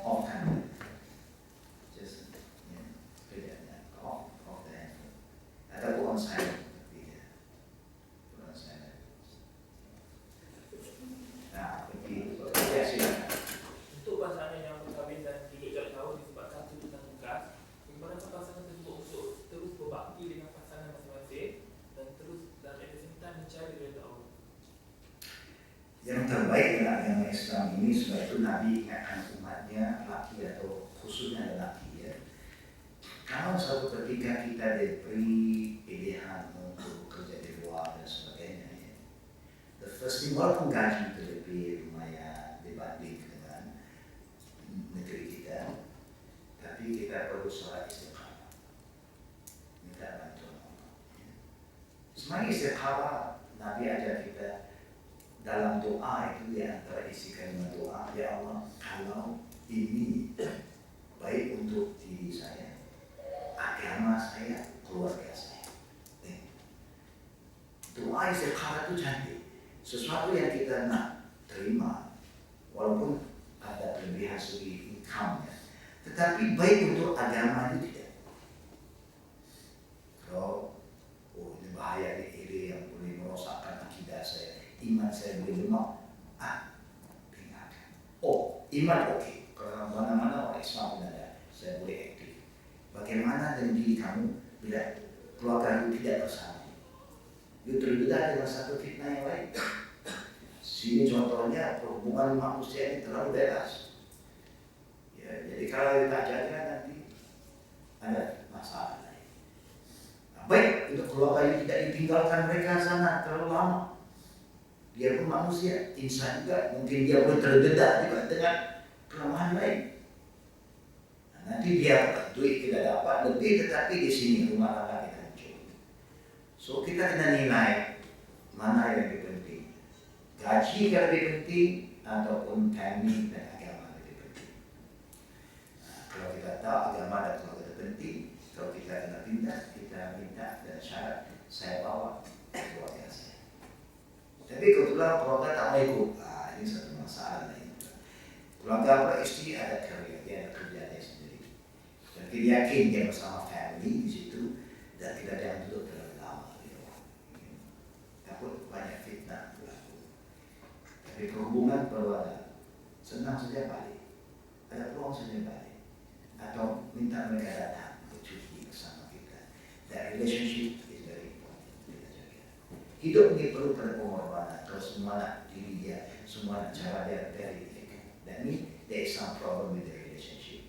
off hand. Just kerjanya off the handphone. Atau on silent. On silent. Nah, begitu. Ya, silakan. Untuk pasangan yang berkahwin dan hidup jarak jauh disebabkan tuntutan tugas, bagaimanakah pasangan tersebut untuk terus berbakti dengan pasangan masing-masing dan terus dan at the same time mencari redha Allah? Yang terbaik dalam agama Islam ini, sebab itu Nabi ingatkan umatnya, laki atau khususnya lelaki ya. Kalau suatu ketika kita diberi pilihan untuk kerja di luar dan sebagainya ya, the first thing, walaupun gaji itu lebih lumayan dibanding dengan negeri kita, tapi kita perlu sholat istiqamah, minta bantuan Allah. Sebenarnya istiqamah Nabi ajar kita dalam doa itu, di antara isi kalimat doa, ya Allah, kalau ini baik untuk diri saya, agama saya, keluarga saya. Doa istiqamah itu cantik. Sesuatu yang kita nak terima, walaupun ada kelebihan segi income-nya, tetapi baik untuk agama itu tidak. Kalau ini bahaya ini yang boleh merosakkan akidah saya, iman saya boleh lemah, tinggalkan. Oh, iman oke. Kalau mana-mana orang Islam ada, saya boleh aktif. Bagaimana dengan diri kamu bila keluarga itu tidak bersama? Itu terbedah dengan satu fitnah yang lain. Sini contohnya perhubungan manusia ini terlalu bebas. Ya, jadi kalau kita jaga nanti ada masalah lain. Nah, baik untuk keluarga yang tidak ditinggalkan mereka sana terlalu lama. Dia pun manusia, insan juga, mungkin dia pun terdedah juga dengan kelemahan lain. Nah, nanti dia duit tidak dapat lebih, tetapi di sini rumah tangga kita hancur. So kita kena nilai mana yang lebih penting, gaji yang lebih penting ataupun family dan agama lebih penting. Nah, kalau kita tahu agama dan keluarga itu penting, kalau kita kena pindah, kita minta dan syarat saya bawa keluarga saya. Tapi kebetulan keluarga tak mau ikut, ini satu masalah lain. Keluarga beristri ada kerja, dia ada kerjanya sendiri. Dan kita yakin dia bersama family di situ dan tidak ada yang duduk terlalu lama. Takut banyak fitnah. Tapi kehubungan perlu ada. Senang saja balik, ada peluang saja balik, atau minta mereka datang bercuti bersama kita. That relationship is very important. Kita jaga. Hidup ini perlu pada pengorbanan. Kalau semua nak diri dia, semua nak cara dia very difficult. That means there is some problem with the relationship.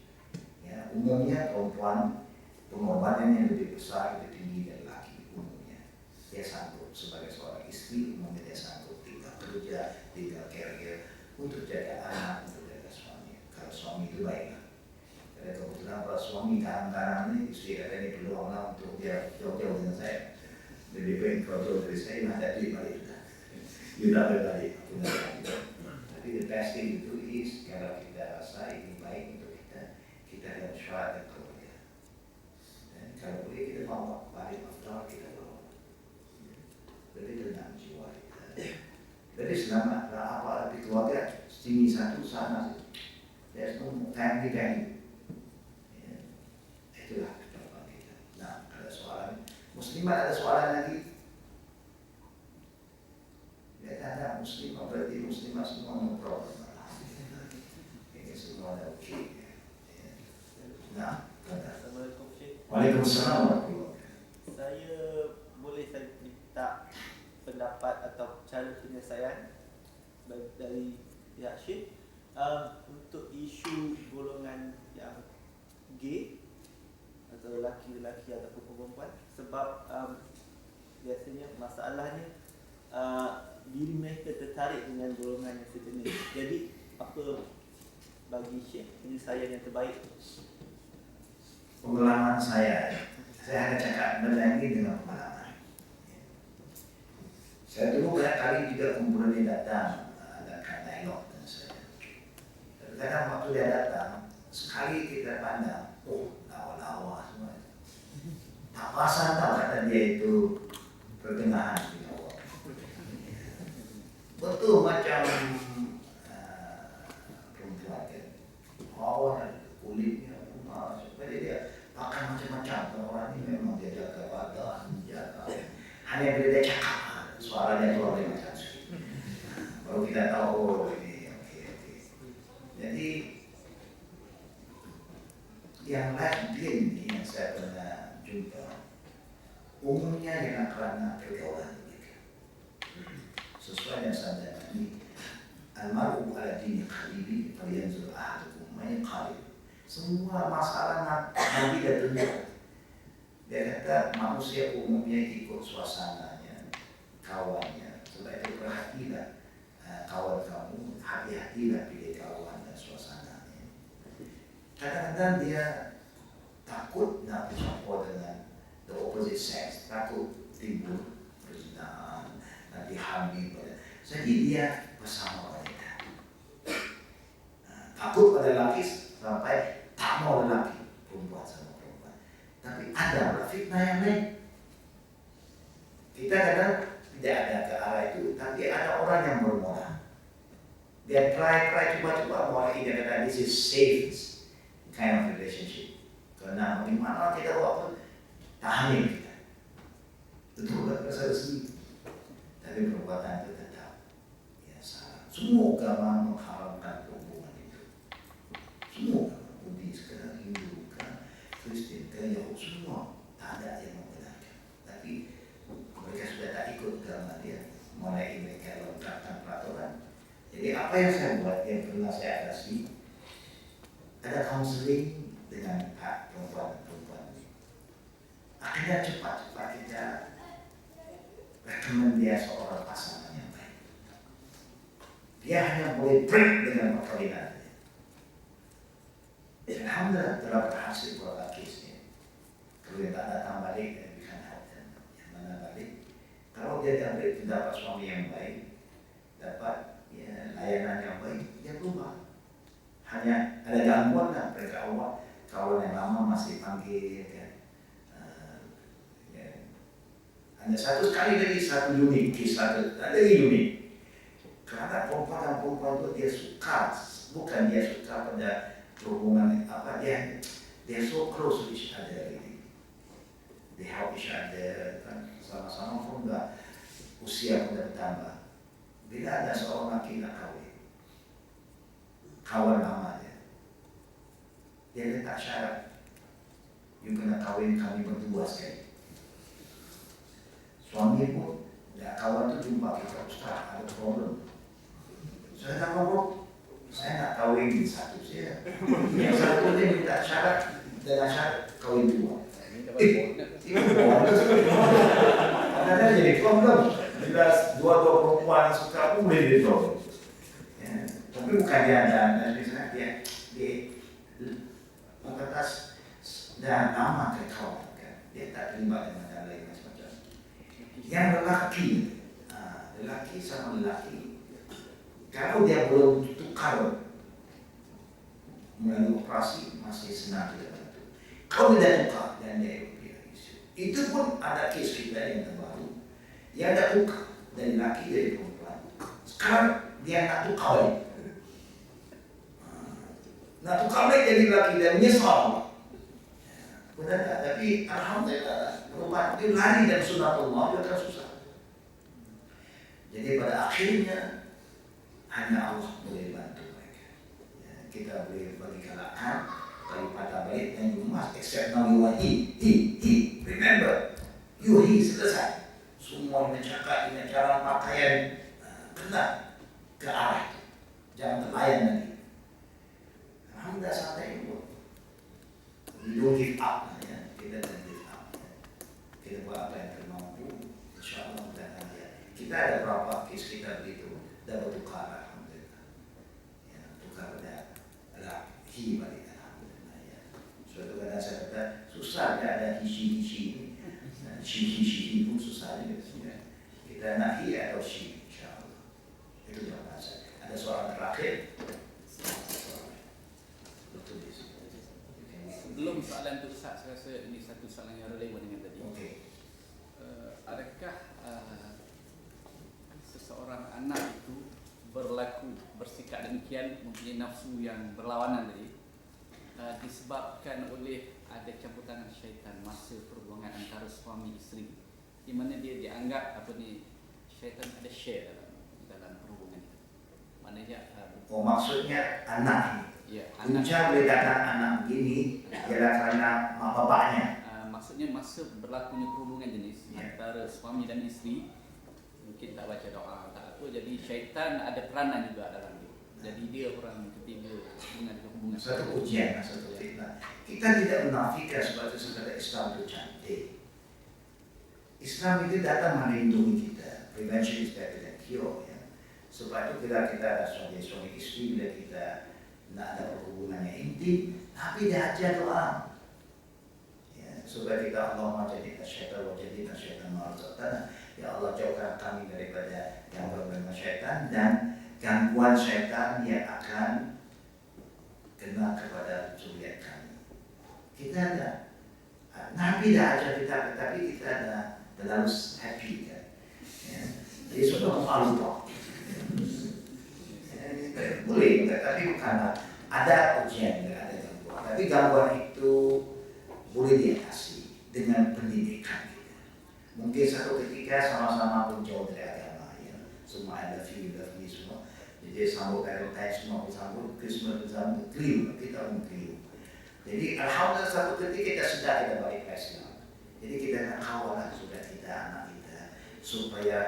Ya, umumnya perempuan pengorbanannya lebih besar, lebih tinggi dari laki umumnya. Dia sanggup sebagai seorang istri, umumnya dia sanggup tinggal kerja, tinggal career untuk jaga anak, untuk jaga suami. Kalau suami itu baiklah. Karena kebetulan kalau suami kadang-kadang ini istri kata ini peluang lah untuk dia jauh-jauh dengan saya. Lebih baik kalau jauh dari saya, ada duit balik sudah. You tak berbalik, aku tak berbalik. Tapi the best thing itu is kalau kita rasa ini baik untuk kita harus syarat dan keluarga. Dan kalau boleh kita bawa balik after kita bawa. Lebih tenang jiwa kita. Jadi selamat apa arti keluarga sini satu sana. There's no family value. Ya. Itulah jawaban kita. Nah, ada soalan. Muslimat ada soalan lagi. Ya ada muslimah berarti muslimah semua no problem. Ini semua ada oke. Ya. Nah, ada. Assalamualaikum Syekh. Waalaikumsalam warahmatullahi wabarakatuh. Saya minta pendapat atau cara penyelesaian dari pihak Syekh untuk isu golongan yang gay atau lelaki-lelaki ataupun perempuan, sebab biasanya masalahnya diri mereka tertarik dengan golongan yang sejenis. Jadi apa bagi Syekh penyelesaian yang terbaik? Pengalaman saya akan cakap benda ini dengan pengalaman. Saya dulu banyak kali juga kumpulan dia datang adakan dialog dengan saya. Kadang waktu dia datang, sekali kita pandang, oh lawa-lawa semua. Tak pasang tahu kata dia itu pertengahan di awal. Betul macam perempuan kan. Awal kulitnya emas, jadi dia pakai macam-macam. Orang ini memang dia jaga badan, jaga. Hanya bila dia cakap, suaranya keluar dari macam itu. Baru kita tahu, oh ini oke. Jadi yang lesbian ini yang saya pernah jumpa, umumnya dengan kerana pergaulan mereka. Sesuai yang saya ini, almarhum ala dini khalibi, falyanzur ahadukum man qalib. Semua masalah Nabi dah tunjuk. Dia kata manusia umumnya ikut suasananya, kawannya. Sebab itu perhatilah kawan kamu, hati-hatilah pilih kawan dan suasananya. Kadang-kadang dia takut nak bercampur dengan the opposite sex, takut timbul perzinahan, nanti hamil. Jadi dia bersama wanita. Takut pada lelaki sampai tak mau lelaki, perempuan sama perempuan. Tapi ada fitnah yang lain. Kita kadang tidak ada ke arah itu, tapi ada orang yang bermoral. Dia try coba mulai dia kata this is safe kind of relationship. Karena bagaimana kita waktu tak hamil kita. Betul tak rasa resmi. Tapi perbuatan itu tetap ya salah. Semua agama mengharamkan hubungan itu. Semua Buddhis ke, Hindu ke, Kristen ke, Yahudi semua tak ada yang membenarkan. Tapi mereka sudah tak ikut agama dia, mulai mereka lengkapkan peraturan. Jadi apa yang saya buat, yang pernah saya atasi, ada counseling dengan perempuan-perempuan. Akhirnya cepat-cepat kita rekomen dia seorang pasangan yang baik. Dia hanya boleh break dengan perkawinan. Alhamdulillah telah berhasil buat kisnya. Kalau dia tak datang balik dan bukan hati yang mana balik. Kalau dia dapat suami yang baik, dapat ya, layanan yang baik, dia berubah. Hanya ada gangguan lah mereka awal. Kawan yang lama masih panggil kan. Hanya satu kali lagi satu unit kisah lagi unit. Karena perempuan itu dia suka, bukan dia suka pada hubungan apa dia so close to each other really. They help each other kan sama-sama pun usia pun bertambah. Bila ada seorang laki nak kahwin, kawan lama dia letak syarat, you kena kahwin kami berdua sekali. Suami pun, ya, kawan tu jumpa kita, Ustaz, ada problem. Saya tak apa, saya nak kahwin satu saja. Yang satu dia minta syarat dengan syarat kahwin dua. Kadang-kadang jadi problem. Bila dua-dua perempuan suka pun boleh jadi problem. Ya. Tapi bukan dia ada, misalnya dia atas dan nama ke kawan, kan? Dia tak terlibat dengan yang lain macam-macam. Yang lelaki sama lelaki, kalau dia belum tukar melalui operasi, masih senang kita bantu. Kalau dia tukar dan dia isu, itu pun ada kes kita yang terbaru. Dia ada tukar dari lelaki dari perempuan. Sekarang dia nak tukar balik. Nak tukar balik jadi lelaki dan menyesal. Benar tak? Tapi alhamdulillah perubahan itu lari dari sunatullah itu akan susah. Jadi pada akhirnya hanya Allah boleh bantu mereka. Ya, kita boleh bagi galakan, bagi patah balik, dan you must accept now you are he. Remember, you he, selesai. Semua dengan cakap, dengan cara pakaian, kena ke arah itu. Jangan terlayan lagi. Alhamdulillah sampai itu. We don't give up, ya. Kita don't give up. Ya. Kita buat apa yang termampu, insyaAllah kita akan lihat. Kita ada berapa kes kita begitu, dah bertukar, alhamdulillah. Ya, tukar pada laki balik, alhamdulillah. Ya. Suatu kadang saya kata, susah dia ada hisi-hisi. Hisi pun susah juga. Ya. Kita nak hi atau shi, insyaAllah. Itu jawapan saya. Ada soalan terakhir. Sebelum soalan itu Ustaz, saya rasa ini satu soalan yang relevan dengan tadi. Okay. Adakah seseorang anak itu bersikap demikian, mempunyai nafsu yang berlawanan tadi, disebabkan oleh ada campur tangan syaitan masa perhubungan antara suami isteri, di mana dia dianggap syaitan ada share dalam perhubungan itu. Maknanya maksudnya anak ini. ya, Punca boleh datang anak begini ialah kerana mak bapaknya. Maksudnya masa berlakunya perhubungan jenis antara suami dan isteri, mungkin tak baca doa, tak apa, jadi syaitan ada peranan juga dalam itu. Jadi dia orang ketiga dengan hubungan. Satu ujian, satu fitnah. Kita tidak menafikan sebab sekadar Islam itu cantik. Islam itu datang melindungi kita. Prevention is better than cure. Ya. Sebab itu kita ada suami isteri, bila kita nak ada hubungan yang intim, tapi dia ajar doa. Ya, supaya kita Allahumma jadidna syaitan wa jadidna syaitan ma'arzatana. Ya Allah, jauhkan kami daripada yang berbeda syaitan dan gangguan syaitan yang akan kena kepada zuriat kami. Kita ada Nabi dah ajar kita, tapi kita ada terlalu happy kan. Ya. Jadi sudah malu tak. Boleh, tapi bukan ada ujian, ada gangguan. Tapi gangguan itu boleh diatasi dengan pendidikan kita. Mungkin satu ketika sama-sama pun jauh dari agama, ya. Semua I love you semua. Jadi sambut Valentine semua bersambut, Christmas bersambut, keliru, kita pun keliru. Jadi alhamdulillah satu ketika kita sudah kita balik ke Islam. Jadi kita nak kawal sudah kita, anak kita, supaya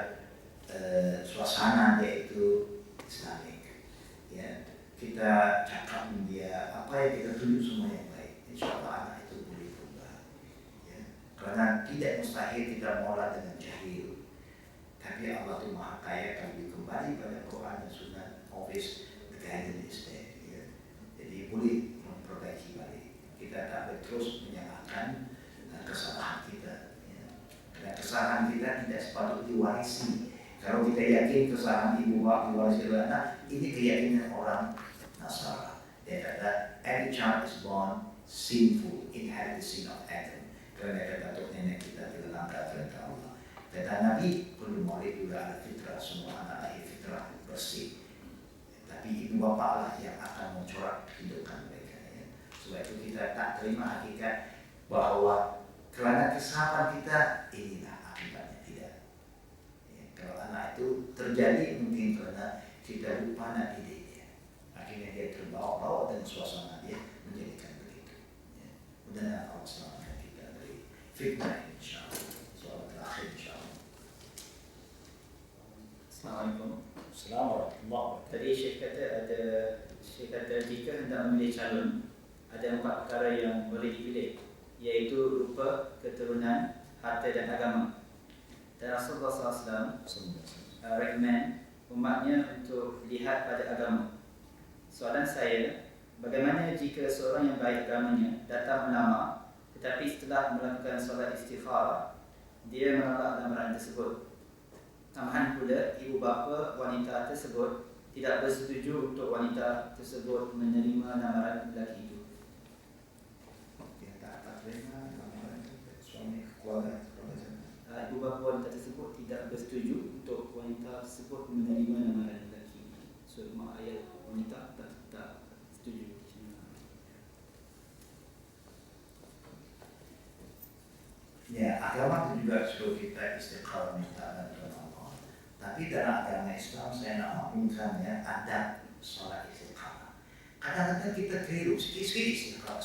suasana dia itu Islamik. Ya, kita cakap dengan dia apa yang kita tunjuk semua yang baik. InsyaAllah anak itu boleh berubah. Ya, karena tidak mustahil kita mula dengan jahil. Tapi Allah itu Maha Kaya, kalau kembali pada Quran dan Sunnah, always the guidance is there. Ya. Jadi boleh memperbaiki balik. Kita tak boleh terus menyalahkan kesalahan kita. Ya. Karena kesalahan kita tidak sepatutnya diwarisi. Kalau kita yakin kesalahan ibu bapa diwarisi oleh anak, ini keyakinan orang Nasara. Dia kata, every child is born sinful, inherit the sin of Adam. Kerana kata datuk nenek kita tidak langkah perintah Allah. Kata Nabi, perlu maulid juga ada fitrah, semua anak lahir fitrah bersih. Tapi ibu bapa lah yang akan mencorak kehidupan mereka. Ya. Sebab itu kita tak terima hakikat bahawa kerana kesalahan kita, inilah akibatnya. Tidak. Ya. Kalau anak itu terjadi mungkin kita lupa nak didik dia. Akhirnya dia terbawa-bawa dengan suasana dia menjadikan begitu. Ya. Mudah-mudahan Allah selamatkan kita dari fitnah insyaAllah. Soalan terakhir insyaAllah. Assalamualaikum. Assalamualaikum warahmatullahi wabarakatuh. Tadi Syekh kata jika hendak memilih calon, ada 4 perkara yang boleh dipilih, iaitu rupa, keturunan, harta dan agama. Dan Rasulullah SAW recommend umatnya untuk lihat pada agama. Soalan saya, bagaimana jika seorang yang baik agamanya datang melamar, tetapi setelah melakukan solat istikharah, dia menolak lamaran tersebut? Tambahan pula, ibu bapa wanita tersebut tidak bersetuju untuk wanita tersebut menerima lamaran lelaki itu. Dia tak terima lamaran suami keluarga sana. Ibu bapa wanita tersebut tidak bersetuju untuk wanita tersebut menerima lamaran lelaki. So, mak ayah wanita tak setuju. Ya, agama itu juga suruh kita istiqamah minta bantuan Allah. Tapi dalam agama Islam saya nak maklumkannya ada sholat istiqamah. Kadang-kadang kita keliru sikit-sikit istiqamah.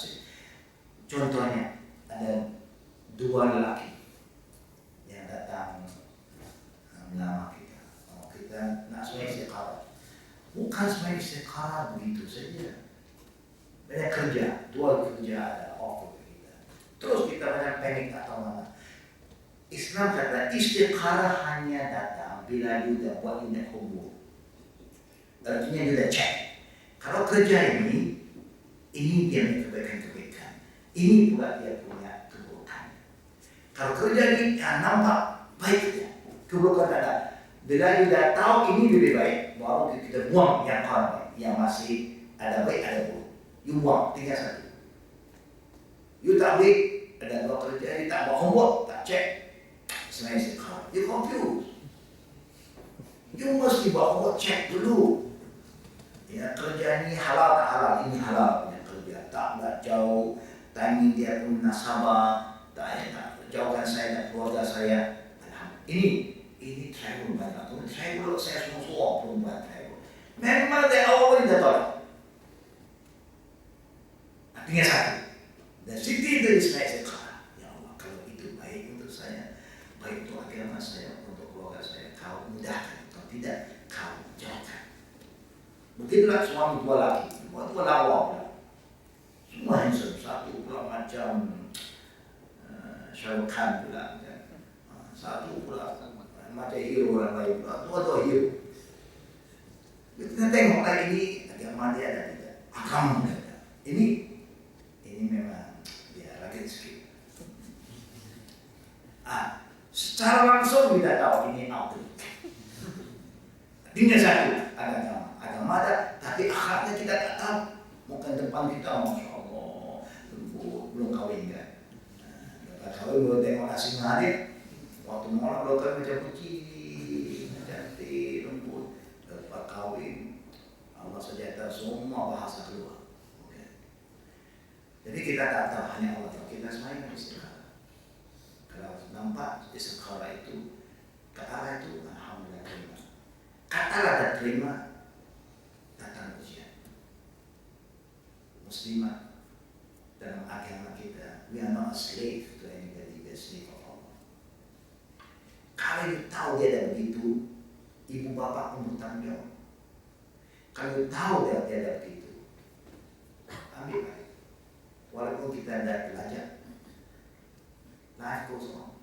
Contohnya ada 2 lelaki yang datang melamar kita. Oh, kita nak sholat istiqamah. Bukan semua istiqamah begitu saja. Banyak kerja, 2 kerja ada offer. Terus kita banyak panik atau mana. Islam kata istikharah hanya datang bila you dah buat unit homework. Artinya you dah check. Kalau kerja ini dia punya kebaikan-kebaikan. Ini pula dia punya keburukan. Kalau kerja ini nampak baik saja. Keburukan ada. Bila you dah tahu ini lebih baik, baru kita buang yang kurang baik. Yang masih ada baik ada buruk. You buang, tinggal satu. You tak baik, ada 2 kerja, you tak buat homework, tak check. Selain istiqamah, you confused. You mesti buat homework, check dulu. Ya, kerja ini halal tak halal, ini halal punya kerja. Tak jauh, timing dia pun nasabah, tak jauhkan saya dan keluarga saya. Ini travel banyak. Travel saya semua perempuan travel. Memang dari awal pun dia tolak. Tinggal satu. Dan siti dari saya sekarang, ya Allah, kalau itu baik untuk saya, baik untuk agama saya, untuk keluarga saya, kau mudahkan. Kalau tidak, kau jauhkan. Begitulah suami 2 laki, 2 lawa pula. Semua handsome, satu pula macam Shah Rukh Khan pula, satu pula macam hero orang lain pula, 2 hero. Kita tengok lagi ini agama dia ada tidak, agama dia ada. Ini memang rakyat sikit. Secara langsung kita tahu ini out. Tinggal satu agama ada, tapi akhlaknya kita tak tahu. Mungkin depan kita, masya Allah, belum kahwin kan. Lepas kahwin baru tengok asing hadir. Waktu mulai belum macam kucing, cantik, lembut. Lepas kahwin, Allah sejahtera semua bahasa keluar. Jadi kita tak tahu, hanya Allah tahu. Kita semuanya istikharah. Kalau nampak istikharah itu, kata itu alhamdulillah terima. Katalah dan terima, datang ujian. Muslimah dalam agama kita, we are not a slave to anybody, we are slave of Allah. Kalau you tahu dia ada begitu, ibu bapa pun bertanggung jawab. Kalau you tahu dia ada begitu, ambil baik. Walaupun kita tidak belajar, life goes on.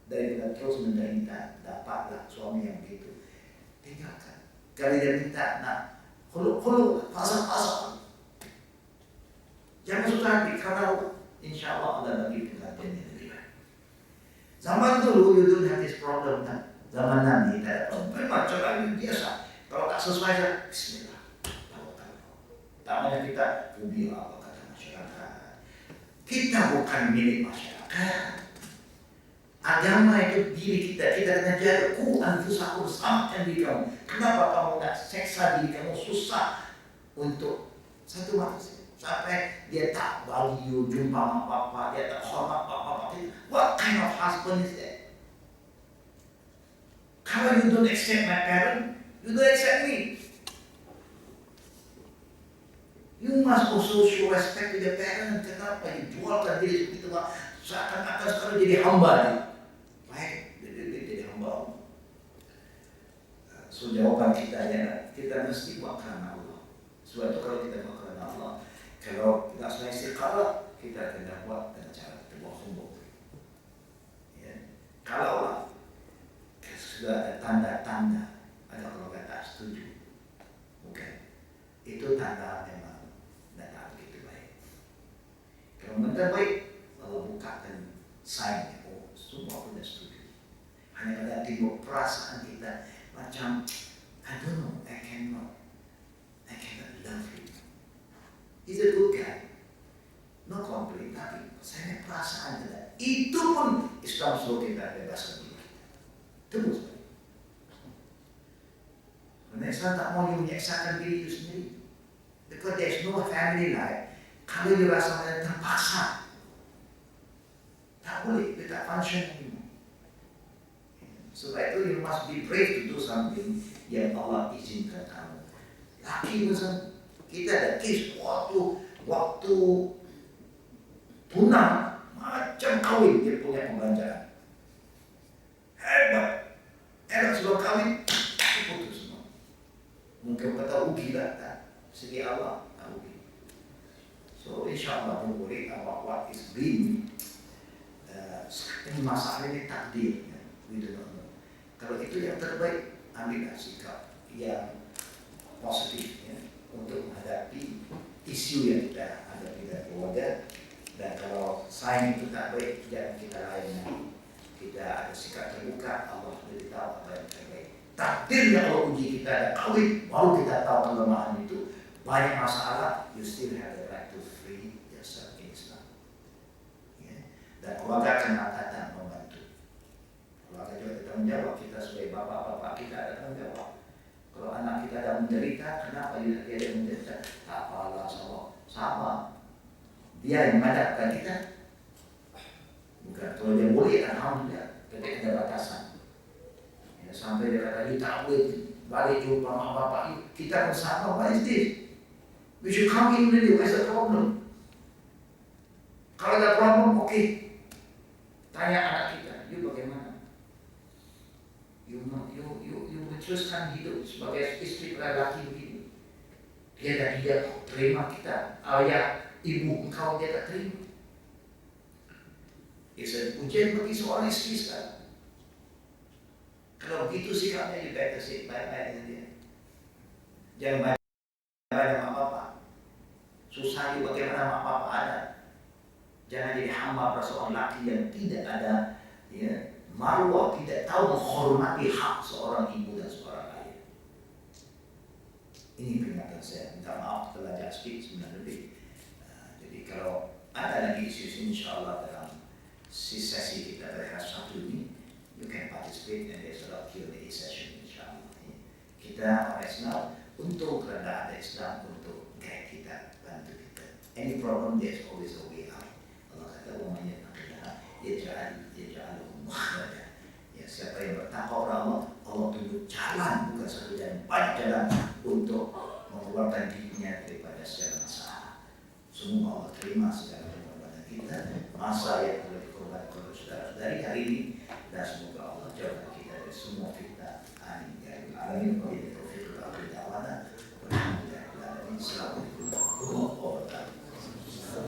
Daripada terus menderita, dapatlah suami yang begitu. Tinggalkan. Kalau dia minta nak khuluk, pasang. Jangan susah hati, karena insya Allah ada lagi penggantian yang lebih baik. Zaman dulu, you don't have this problem kan? Zaman Nabi, tidak ada problem. Memang cara biasa. Kalau tak sesuai, bismillah. Tak banyak kita, ubi apa kata masyarakat. Kita bukan milik masyarakat. Agama itu diri kita. Kita kena jaga anfusakum, selamatkan diri kamu. Kenapa kamu tak seksa diri kamu susah untuk satu manusia? Sampai dia tak value jumpa mak bapak, dia tak hormat mak bapak. What kind of husband is that? Kalau you don't accept my parent, you don't accept me. You must also show respect to the parent. Kenapa dijualkan diri seperti itu? Seakan-akan sekarang jadi hamba nih. Baik, jadi hamba. So jawaban kita ya, kita mesti buat karena Allah. Sebab itu kalau kita buat karena Allah, kalau tidak sesuai istiqamah, kita tidak buat dengan cara kita buat sombong. Ya. Kalau sudah ada tanda-tanda, ada keluarga tak setuju, bukan? Itu tanda memang tidak begitu baik. Kalau benar baik, Allah bukakan sign, oh semua sudah setuju. Hanya pada timbul perasaan kita macam, I don't know, I cannot love you. He's a good guy, no complaint, tapi saya perasaan tidak. Itu pun Islam suruh kita bebaskan diri kita. Terus. Karena Islam tak mau menyeksakan diri itu sendiri. Because there's no family life. Kalau dirasa terpaksa, tak boleh, kita function anymore. Sebab itu you must be brave to do something yang Allah izinkan kamu. Laki misalnya, kita ada case waktu tunang macam kawin dia punya pembelanjaan. Hebat. Enak sebelum kawin, putus semua. Mungkin kata rugi lah, segi Allah tak rugi. So insyaAllah boleh what is being ini masalah ini takdir. We do not know. Kalau itu yang terbaik, ambillah sikap yang positif ya, untuk menghadapi isu yang kita hadapi dari keluarga. Dan kalau sign itu tak baik, jangan kita layan. Kita ada sikap terbuka, Allah lebih tahu apa yang terbaik. Takdir yang Allah uji kita ada kawin, baru kita tahu kelemahan itu. Banyak masalah, you still have the right to free yourself in Islam. Ya. Dan keluarga akan datang membantu. Keluarga juga ada tanggung jawab, kita sebagai bapak-bapak kita ada tanggung jawab. Kalau anak kita ada menderita, kenapa dia ada menderita? Tak apalah, sama. Dia yang menghadapkan kita. Bukan, kalau dia boleh, alhamdulillah, tapi ada batasan. Ya, sampai dia kata, you tak boleh balik jumpa mak bapak, kita bersama, what is this? We should come in really, what's the problem? Kalau ada problem, oke. Tanya anak kita, you bagaimana? You meneruskan hidup sebagai istri lelaki begini. Dia tidak terima kita, ayah, ibu engkau dia tak terima. Itu ujian bagi seorang istri sekarang. Kalau begitu sikapnya, you better say bye-bye dengan dia. Jangan bye-bye dengan mak bapak. Susah juga bagaimana mak bapak ada. Jangan jadi hamba pada seorang laki yang tidak ada ya, marwah, tidak tahu menghormati hak seorang ibu dan seorang ayah. Ini peringatan saya. Minta maaf telah agak sedikit 9 lebih. Jadi kalau ada lagi isu insyaAllah dalam sesi kita pada hari Sabtu ini, you can participate in the sort of Q&A session insyaAllah. Kita orang Islam untuk kerana ada Islam untuk guide kita, bantu kita. Any problem, there's always a way out. Allah kata, وَمَنْ يَتَّقِ اللَّهَ يَجْعَلْ لَهُ مَخْرَجًا. Ya, siapa yang bertakwa kepada Allah, Allah tunjuk jalan, bukan satu jalan, banyak jalan untuk mengeluarkan dirinya daripada segala masalah. Semua Allah terima segala perbuatan kita. Masa yang perlu dikorbankan saudara-saudari hari ini